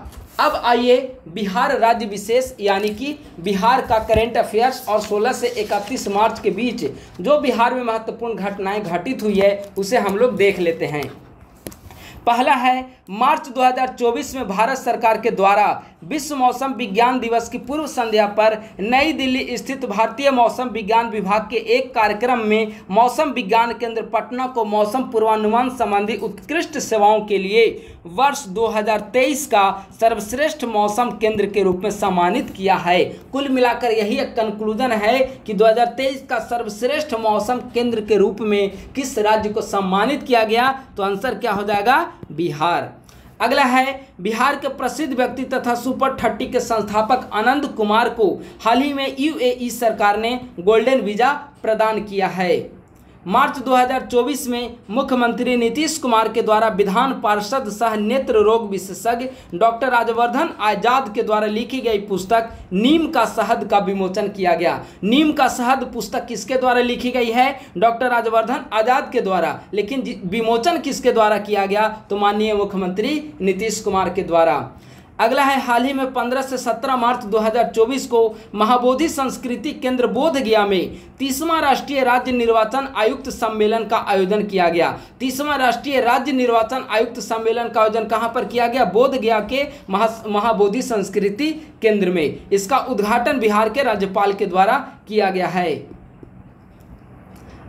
अब आइए बिहार राज्य विशेष यानी कि बिहार का करंट अफेयर्स और 16 से 31 मार्च के बीच जो बिहार में महत्वपूर्ण घटनाएं घटित हुई है उसे हम लोग देख लेते हैं। पहला है, मार्च 2024 में भारत सरकार के द्वारा विश्व मौसम विज्ञान दिवस की पूर्व संध्या पर नई दिल्ली स्थित भारतीय मौसम विज्ञान विभाग के एक कार्यक्रम में मौसम विज्ञान केंद्र पटना को मौसम पूर्वानुमान संबंधी उत्कृष्ट सेवाओं के लिए वर्ष 2023 का सर्वश्रेष्ठ मौसम केंद्र के रूप में सम्मानित किया है। कुल मिलाकर यही एक कंक्लूजन है कि 2023 का सर्वश्रेष्ठ मौसम केंद्र के रूप में किस राज्य को सम्मानित किया गया? तो आंसर क्या हो जाएगा? बिहार। अगला है, बिहार के प्रसिद्ध व्यक्ति तथा सुपर 30 के संस्थापक आनंद कुमार को हाल ही में UAE सरकार ने गोल्डन वीजा प्रदान किया है। मार्च 2024 में मुख्यमंत्री नीतीश कुमार के द्वारा विधान पार्षद सह नेत्र रोग विशेषज्ञ डॉक्टर राजवर्धन आजाद के द्वारा लिखी गई पुस्तक नीम का शहद का विमोचन किया गया। नीम का शहद पुस्तक किसके द्वारा लिखी गई है? डॉक्टर राजवर्धन आजाद के द्वारा। लेकिन विमोचन किसके द्वारा किया गया? तो माननीय मुख्यमंत्री नीतीश कुमार के द्वारा। अगला है, हाल ही में 15 से 17 मार्च 2024 को महाबोधि संस्कृति केंद्र बोधगया में 30वां राष्ट्रीय राज्य निर्वाचन आयुक्त सम्मेलन का आयोजन किया गया। 30वां राष्ट्रीय राज्य निर्वाचन आयुक्त सम्मेलन का आयोजन कहां पर किया गया? बोधगया के महाबोधि संस्कृति केंद्र में। इसका उद्घाटन बिहार के राज्यपाल के द्वारा किया गया है।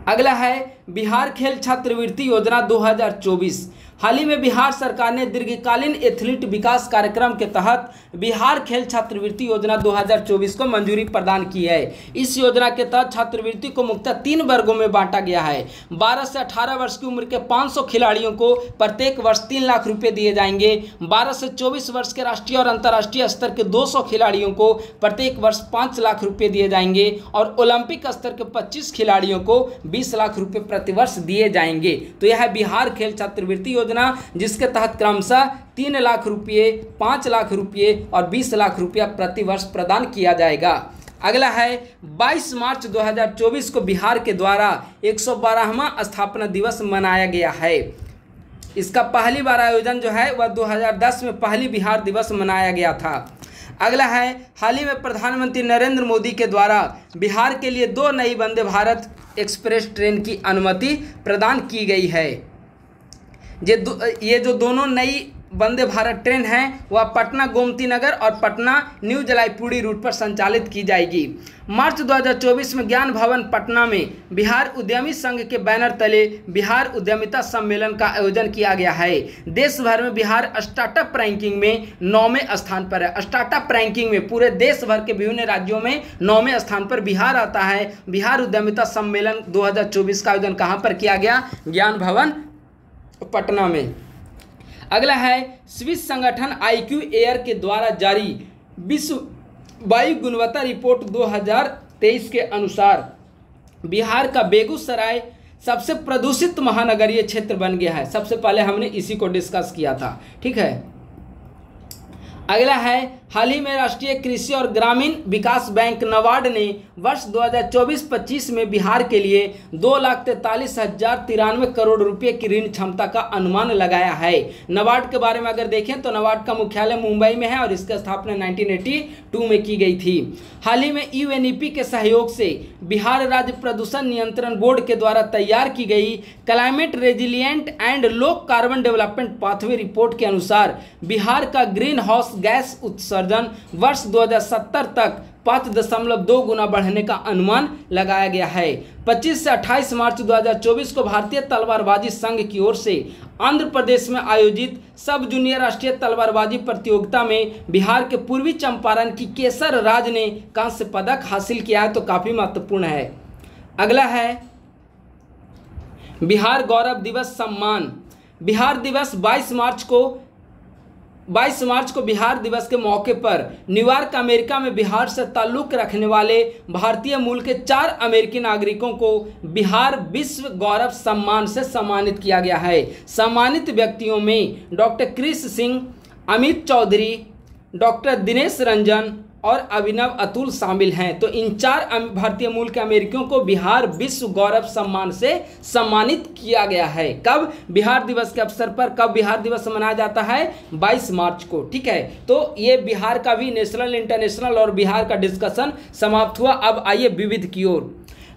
अगला है, बिहार खेल छात्रवृत्ति योजना 2024। हाल ही में बिहार सरकार ने दीर्घकालीन एथलीट विकास कार्यक्रम के तहत बिहार खेल छात्रवृत्ति योजना 2024 को मंजूरी प्रदान की है। इस योजना के तहत छात्रवृत्ति को मुख्यतः 3 वर्गों में बांटा गया है। 12 से 18 वर्ष की उम्र के 500 खिलाड़ियों को प्रत्येक वर्ष 3 लाख रुपए दिए जाएंगे। 12 से 24 वर्ष के राष्ट्रीय और अंतर्राष्ट्रीय स्तर के 200 खिलाड़ियों को प्रत्येक वर्ष 5 लाख रुपए दिए जाएंगे और ओलंपिक स्तर के 25 खिलाड़ियों को 20 लाख रुपए प्रतिवर्ष दिए जाएंगे। तो यह है बिहार खेल छात्रवृत्ति योजना, जिसके तहत क्रमशः 3 लाख रुपये, 5 लाख रुपये और 20 लाख रुपया प्रतिवर्ष प्रदान किया जाएगा। अगला है 22 मार्च 2024 को बिहार के द्वारा 112वां स्थापना दिवस मनाया गया है। इसका पहली बार आयोजन जो है वह 2010 में पहली बिहार दिवस मनाया गया था। अगला है हाल ही में प्रधानमंत्री नरेंद्र मोदी के द्वारा बिहार के लिए 2 नई वंदे भारत एक्सप्रेस ट्रेन की अनुमति प्रदान की गई है। ये जो दोनों नई वंदे भारत ट्रेन हैं वह पटना गोमती नगर और पटना न्यू जलाईपुरी रूट पर संचालित की जाएगी। मार्च 2024 में ज्ञान भवन पटना में बिहार उद्यमी संघ के बैनर तले बिहार उद्यमिता सम्मेलन का आयोजन किया गया है। देश भर में बिहार स्टार्टअप रैंकिंग में 9वें स्थान पर है। स्टार्टअप रैंकिंग में पूरे देश भर के विभिन्न राज्यों में 9वें स्थान पर बिहार आता है। बिहार उद्यमिता सम्मेलन 2024 का आयोजन कहाँ पर किया गया? ज्ञान भवन पटना में। अगला है स्विस संगठन IQ एयर के द्वारा जारी विश्व वायु गुणवत्ता रिपोर्ट 2023 के अनुसार बिहार का बेगूसराय सबसे प्रदूषित महानगरीय क्षेत्र बन गया है। सबसे पहले हमने इसी को डिस्कस किया था, ठीक है। अगला है हाल ही में राष्ट्रीय कृषि और ग्रामीण विकास बैंक नाबार्ड ने वर्ष 2024-25 में बिहार के लिए 2,43,093 करोड़ रुपए की ऋण क्षमता का अनुमान लगाया है। नाबार्ड के बारे में अगर देखें तो नाबार्ड का मुख्यालय मुंबई में है और इसकी स्थापना 1982 में की गई थी। हाल ही में UNEP के सहयोग से बिहार राज्य प्रदूषण नियंत्रण बोर्ड के द्वारा तैयार की गई climate resilient and low carbon development pathway report के अनुसार बिहार का ग्रीन हाउस गैस उत्सर्जन वर्ष 2070 तक 5.2 गुना बढ़ने का अनुमान लगाया गया है। 25 से 28 मार्च 2024 को भारतीय तलवारबाजी संघ की ओर से आंध्र प्रदेश में आयोजित सब जूनियर राष्ट्रीय तलवारबाजी प्रतियोगिता में बिहार के पूर्वी चंपारण की केसर राज ने कांस्य पदक हासिल किया है, तो काफी महत्वपूर्ण है। अगला है बिहार गौरव दिवस सम्मान। बिहार दिवस 22 मार्च को बिहार दिवस के मौके पर न्यूयॉर्क अमेरिका में बिहार से ताल्लुक़ रखने वाले भारतीय मूल के 4 अमेरिकी नागरिकों को बिहार विश्व गौरव सम्मान से सम्मानित किया गया है। सम्मानित व्यक्तियों में डॉक्टर क्रिश सिंह, अमित चौधरी, डॉक्टर दिनेश रंजन और अभिनव अतुल शामिल हैं। तो इन 4 भारतीय मूल के अमेरिकियों को बिहार विश्व गौरव सम्मान से सम्मानित किया गया है। कब? बिहार दिवस के अवसर पर। कब बिहार दिवस मनाया जाता है? 22 मार्च को, ठीक है। तो ये बिहार का भी नेशनल, इंटरनेशनल और बिहार का डिस्कशन समाप्त हुआ। अब आइए विविध की ओर।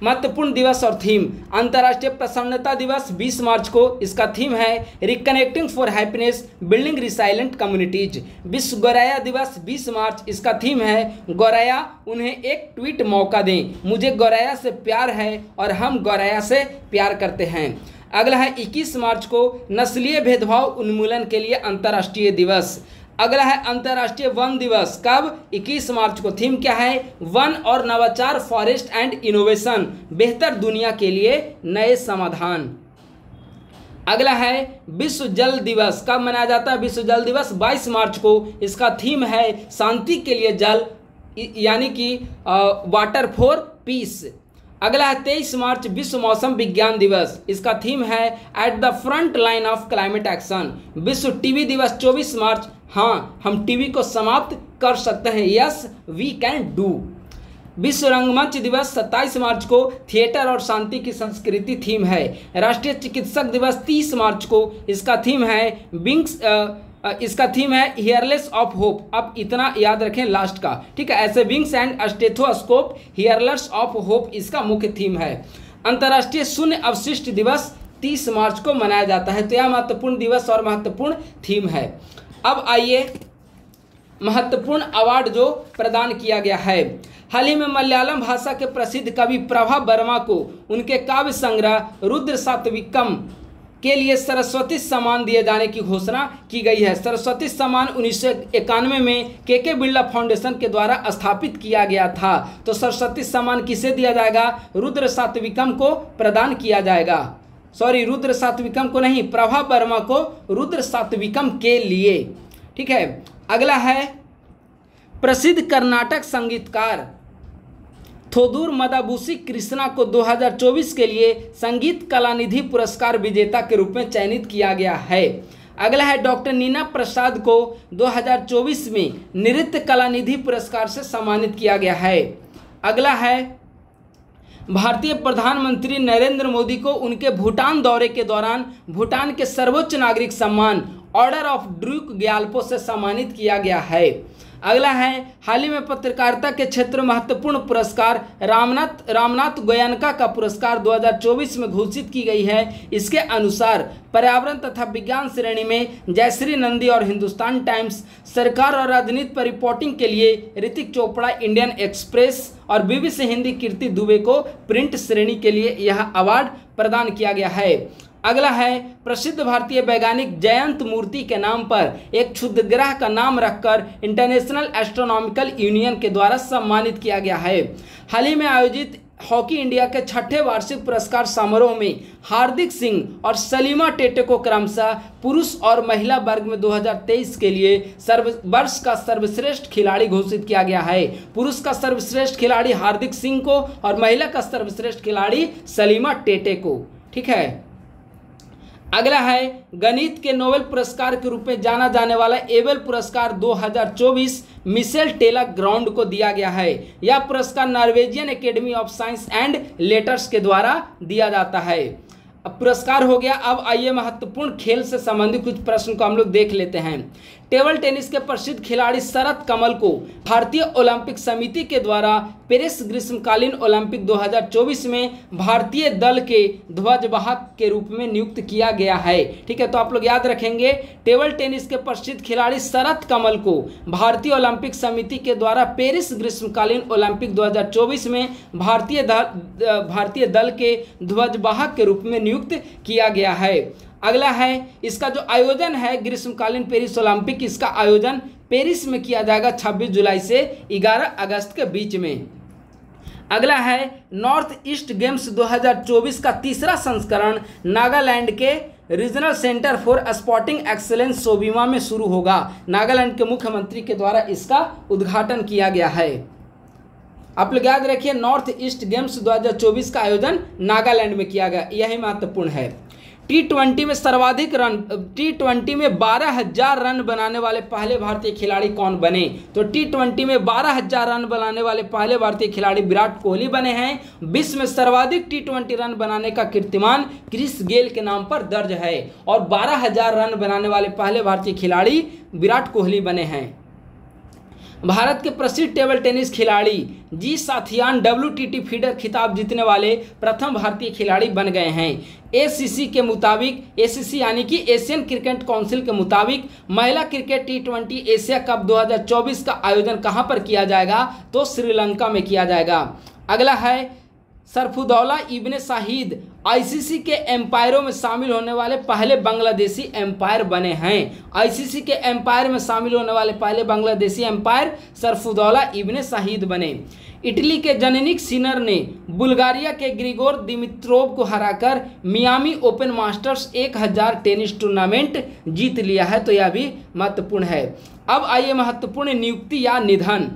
महत्वपूर्ण दिवस और थीम। अंतर्राष्ट्रीय प्रसन्नता दिवस 20 मार्च को, इसका थीम है reconnecting for happiness, building resilient communities. विश्व गौरैया दिवस 20 मार्च, इसका थीम है गौरैया उन्हें एक ट्वीट मौका दें, मुझे गौरैया से प्यार है और हम गौरैया से प्यार करते हैं। अगला है 21 मार्च को नस्लीय भेदभाव उन्मूलन के लिए अंतर्राष्ट्रीय दिवस। अगला है अंतर्राष्ट्रीय वन दिवस। कब? 21 मार्च को। थीम क्या है? वन और नवाचार, फॉरेस्ट एंड इनोवेशन, बेहतर दुनिया के लिए नए समाधान। अगला है विश्व जल दिवस। कब मनाया जाता है विश्व जल दिवस? 22 मार्च को। इसका थीम है शांति के लिए जल, यानी कि वाटर फॉर पीस। अगला है 23 मार्च विश्व मौसम विज्ञान दिवस। इसका थीम है at the front line of climate action. विश्व टीवी दिवस 24 मार्च। हाँ, हम टीवी को समाप्त कर सकते हैं। Yes, we can do. विश्व रंगमंच दिवस 27 मार्च को। थिएटर और शांति की संस्कृति थीम है। राष्ट्रीय चिकित्सक दिवस 30 मार्च को। इसका थीम है इसका थीम है हियरलेस ऑफ होप। आप इतना याद रखें लास्ट का, ठीक है। ऐसे wings and stethoscope, heralds of hope इसका मुख्य थीम है। अंतर्राष्ट्रीय शून्य अवशिष्ट दिवस 30 मार्च को मनाया जाता है। तो यह महत्वपूर्ण दिवस और महत्वपूर्ण थीम है। अब आइए महत्वपूर्ण अवार्ड जो प्रदान किया गया है। हाल ही में मलयालम भाषा के प्रसिद्ध कवि प्रभा वर्मा को उनके काव्य संग्रह रुद्र सात्विकम के लिए सरस्वती सम्मान दिए जाने की घोषणा की गई है। सरस्वती सम्मान 1991 में के बिरला फाउंडेशन के द्वारा स्थापित किया गया था। तो सरस्वती सम्मान किसे दिया जाएगा? रुद्र सात्विकम को प्रदान किया जाएगा। सॉरी, रुद्र सात्विकम को नहीं, प्रभा वर्मा को रुद्र सात्विकम के लिए। ठीक है, अगला है प्रसिद्ध कर्नाटक संगीतकार थोदूर मदाबुसी कृष्णा को 2024 के लिए संगीत कलानिधि पुरस्कार विजेता के रूप में चयनित किया गया है। अगला है डॉक्टर नीना प्रसाद को 2024 में नृत्य कलानिधि पुरस्कार से सम्मानित किया गया है। अगला है भारतीय प्रधानमंत्री नरेंद्र मोदी को उनके भूटान दौरे के दौरान भूटान के सर्वोच्च नागरिक सम्मान ऑर्डर ऑफ ड्रूक ग्याल्पो से सम्मानित किया गया है। अगला है हाल ही में पत्रकारिता के क्षेत्र में महत्वपूर्ण पुरस्कार रामनाथ गोयनका का पुरस्कार 2024 में घोषित की गई है। इसके अनुसार पर्यावरण तथा विज्ञान श्रेणी में जयश्री नंदी और हिंदुस्तान टाइम्स, सरकार और राजनीति पर रिपोर्टिंग के लिए ऋतिक चोपड़ा, इंडियन एक्सप्रेस और BBC हिंदी कीर्ति दुबे को प्रिंट श्रेणी के लिए यह अवार्ड प्रदान किया गया है। अगला है प्रसिद्ध भारतीय वैज्ञानिक जयंत मूर्ति के नाम पर एक क्षुद्रग्रह का नाम रखकर इंटरनेशनल एस्ट्रोनॉमिकल यूनियन के द्वारा सम्मानित किया गया है। हाल ही में आयोजित हॉकी इंडिया के 6ठे वार्षिक पुरस्कार समारोह में हार्दिक सिंह और सलीमा टेटे को क्रमशः पुरुष और महिला वर्ग में 2023 के लिए वर्ष का सर्वश्रेष्ठ खिलाड़ी घोषित किया गया है। पुरुष का सर्वश्रेष्ठ खिलाड़ी हार्दिक सिंह को और महिला का सर्वश्रेष्ठ खिलाड़ी सलीमा टेटे को। ठीक है, अगला है गणित के नोबेल पुरस्कार के रूप में जाना जाने वाला एबेल पुरस्कार 2024 मिशेल टेलर ग्राउंड को दिया गया है। यह पुरस्कार Norwegian academy of science and letters के द्वारा दिया जाता है। अब पुरस्कार हो गया। अब आइए महत्वपूर्ण खेल से संबंधित कुछ प्रश्न को हम लोग देख लेते हैं। टेबल टेनिस के प्रसिद्ध खिलाड़ी शरत कमल को भारतीय ओलंपिक समिति के द्वारा पेरिस ग्रीष्मकालीन ओलंपिक 2024 में भारतीय दल के ध्वजवाहक के रूप में नियुक्त किया गया है। ठीक है, तो आप लोग याद रखेंगे टेबल टेनिस के प्रसिद्ध खिलाड़ी शरत कमल को भारतीय ओलंपिक समिति के द्वारा पेरिस ग्रीष्मकालीन ओलंपिक 2024 में भारतीय दल के ध्वजवाहक के रूप में नियुक्त किया गया है। अगला है इसका जो आयोजन है ग्रीष्मकालीन पेरिस ओलंपिक, इसका आयोजन पेरिस में किया जाएगा 26 जुलाई से 11 अगस्त के बीच में। अगला है नॉर्थ ईस्ट गेम्स 2024 का तीसरा संस्करण नागालैंड के regional centre for sporting excellence Sovima में शुरू होगा। नागालैंड के मुख्यमंत्री के द्वारा इसका उद्घाटन किया गया है। आप लोग याद रखिए नॉर्थ ईस्ट गेम्स 2024 का आयोजन नागालैंड में किया गया, यही महत्वपूर्ण है। T20 में सर्वाधिक रन T20 में 12,000 रन बनाने वाले पहले भारतीय खिलाड़ी कौन बने? तो T20 में 12,000 रन बनाने वाले पहले भारतीय खिलाड़ी विराट कोहली बने हैं। विश्व में सर्वाधिक T20 रन बनाने का कीर्तिमान क्रिस गेल के नाम पर दर्ज है और 12,000 रन बनाने वाले पहले भारतीय खिलाड़ी विराट कोहली बने हैं। भारत के प्रसिद्ध टेबल टेनिस खिलाड़ी जी साथियान WTT फीडर खिताब जीतने वाले प्रथम भारतीय खिलाड़ी बन गए हैं। ACC के मुताबिक, ACC यानी कि एशियन क्रिकेट काउंसिल के मुताबिक महिला क्रिकेट T20 एशिया कप 2024 का आयोजन कहां पर किया जाएगा? तो श्रीलंका में किया जाएगा। अगला है सरफुदौला इब्ने शाहिद ICC के एम्पायरों में शामिल होने वाले पहले बांग्लादेशी एम्पायर बने हैं। ICC के एम्पायर में शामिल होने वाले पहले बांग्लादेशी एम्पायर सरफुदौला इब्ने शाहिद बने। इटली के जेनिक सिनर ने बुल्गारिया के ग्रिगोर दिमित्रोव को हराकर Miami Open Masters 1000 tennis tournament जीत लिया है, तो यह भी महत्वपूर्ण है। अब आइए महत्वपूर्ण नियुक्ति या निधन।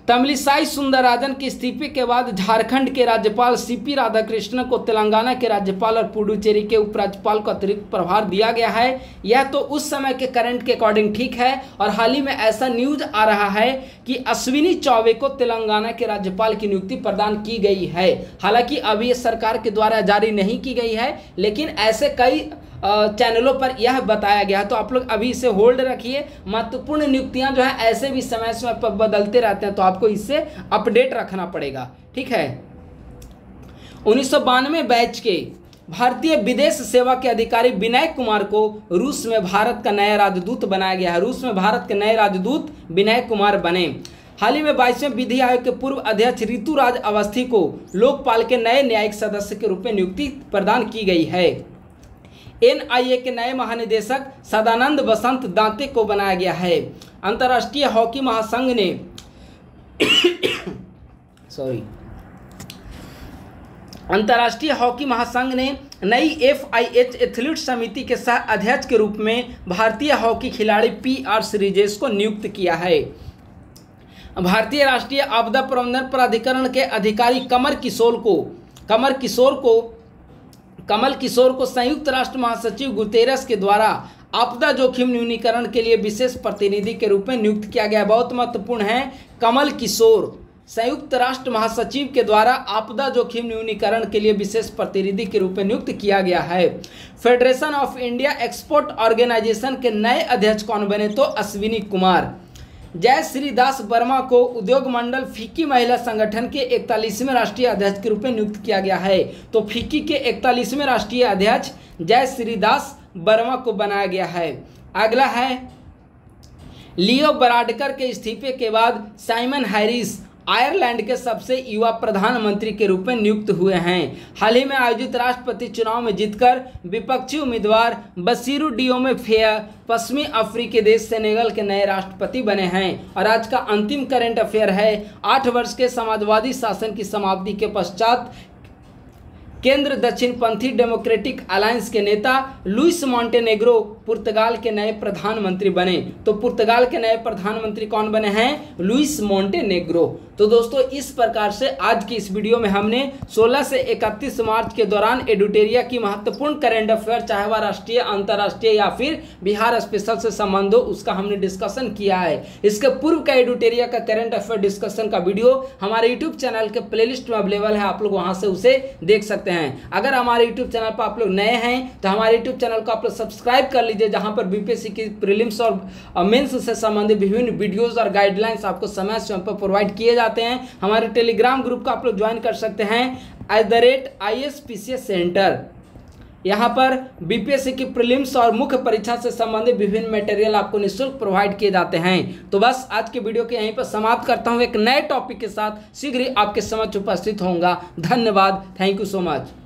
तमिलिसाई सुंदरराजन के इस्तीफे के बाद झारखंड के राज्यपाल CP राधाकृष्णन को तेलंगाना के राज्यपाल और पुडुचेरी के उपराज्यपाल को अतिरिक्त प्रभार दिया गया है। यह तो उस समय के करंट के अकॉर्डिंग ठीक है, और हाल ही में ऐसा न्यूज आ रहा है कि अश्विनी चौबे को तेलंगाना के राज्यपाल की नियुक्ति प्रदान की गई है। हालांकि अभी ये सरकार के द्वारा जारी नहीं की गई है, लेकिन ऐसे कई चैनलों पर यह बताया गया, तो आप लोग अभी इसे होल्ड रखिए। महत्वपूर्ण नियुक्तियां जो है ऐसे भी समय समय पर बदलते रहते हैं, तो आपको इससे अपडेट रखना पड़ेगा। ठीक है, 1992 बैच के भारतीय विदेश सेवा के अधिकारी विनय कुमार को रूस में भारत का नया राजदूत बनाया गया है। रूस में भारत के नए राजदूत विनय कुमार बने। हाल ही में 22वें विधि आयोग के पूर्व अध्यक्ष ऋतुराज अवस्थी को लोकपाल के नए न्यायिक सदस्य के रूप में नियुक्ति प्रदान की गई है। एनआईए के नए महानिदेशक सदानंद बसंत दांते को बनाया गया है। अंतर्राष्ट्रीय हॉकी महासंघ ने अंतर्राष्ट्रीय हॉकी महासंघ ने नई FIH एथलीट समिति के सह अध्यक्ष के रूप में भारतीय हॉकी खिलाड़ी PR श्रीजेश को नियुक्त किया है। भारतीय राष्ट्रीय आपदा प्रबंधन प्राधिकरण के अधिकारी कमल किशोर को संयुक्त राष्ट्र महासचिव गुतेरस के द्वारा आपदा जोखिम न्यूनीकरण के लिए विशेष प्रतिनिधि के रूप में नियुक्त किया गया। बहुत महत्वपूर्ण है, कमल किशोर संयुक्त राष्ट्र महासचिव के द्वारा आपदा जोखिम न्यूनीकरण के लिए विशेष प्रतिनिधि के रूप में नियुक्त किया गया है। Federation of India export organisation के नए अध्यक्ष कौन बने? तो अश्विनी कुमार। जय श्री दास वर्मा को उद्योग मंडल फिक्की महिला संगठन के 41वें राष्ट्रीय अध्यक्ष के रूप में नियुक्त किया गया है। तो फिक्की के 41वें राष्ट्रीय अध्यक्ष जय श्री दास वर्मा को बनाया गया है। अगला है, लियो वराडकर के इस्तीफे के बाद साइमन हैरिस आयरलैंड के सबसे युवा प्रधानमंत्री के रूप में नियुक्त हुए हैं। हाल ही में आयोजित राष्ट्रपति चुनाव में जीतकर विपक्षी उम्मीदवार बसीरू डियोमे फेय पश्चिमी अफ्रीकी देश सेनेगल के नए राष्ट्रपति बने हैं। और आज का अंतिम करंट अफेयर है, 8 वर्ष के समाजवादी शासन की समाप्ति के पश्चात केंद्र दक्षिणपंथी डेमोक्रेटिक अलायंस के नेता लुइस मॉन्टेनेग्रो पुर्तगाल के नए प्रधानमंत्री बने। तो पुर्तगाल के नए प्रधानमंत्री कौन बने हैं? Louis Montenegro. तो दोस्तों इस प्रकार से आज की इस वीडियो में हमने 16 से 31 मार्च के दौरान एडुटेरिया की महत्वपूर्ण करंट अफेयर, चाहे वह राष्ट्रीय, अंतर्राष्ट्रीय या फिर बिहार स्पेशल से संबंध हो, उसका हमने डिस्कशन किया है। इसके पूर्व का एडुटेरिया का करंट अफेयर डिस्कशन का वीडियो हमारे यूट्यूब चैनल के प्लेलिस्ट में अवेलेबल है, आप लोग वहां से उसे देख सकते हैं। अगर हमारे यूट्यूब चैनल पर आप लोग नए हैं तो हमारे यूट्यूब चैनल को आप लोग सब्सक्राइब कर लीजिए, जहां पर बीपीएससी की प्रीलिम्स और मेंस से संबंधित विभिन्न वीडियोस और गाइडलाइंस आपको समय समय पर प्रोवाइड किए जाते हैं। हमारे टेलीग्राम ग्रुप का आप लोग ज्वाइन कर सकते हैं @ISPCS सेंटर। यहाँ पर बीपीएससी की प्रीलिम्स और मुख्य परीक्षा से संबंधित विभिन्न मटेरियल आपको निःशुल्क प्रोवाइड किए जाते हैं। तो बस आज के वीडियो के यहीं पर समाप्त करता हूँ। एक नए टॉपिक के साथ शीघ्र ही आपके समक्ष उपस्थित होऊंगा। धन्यवाद। Thank you so much.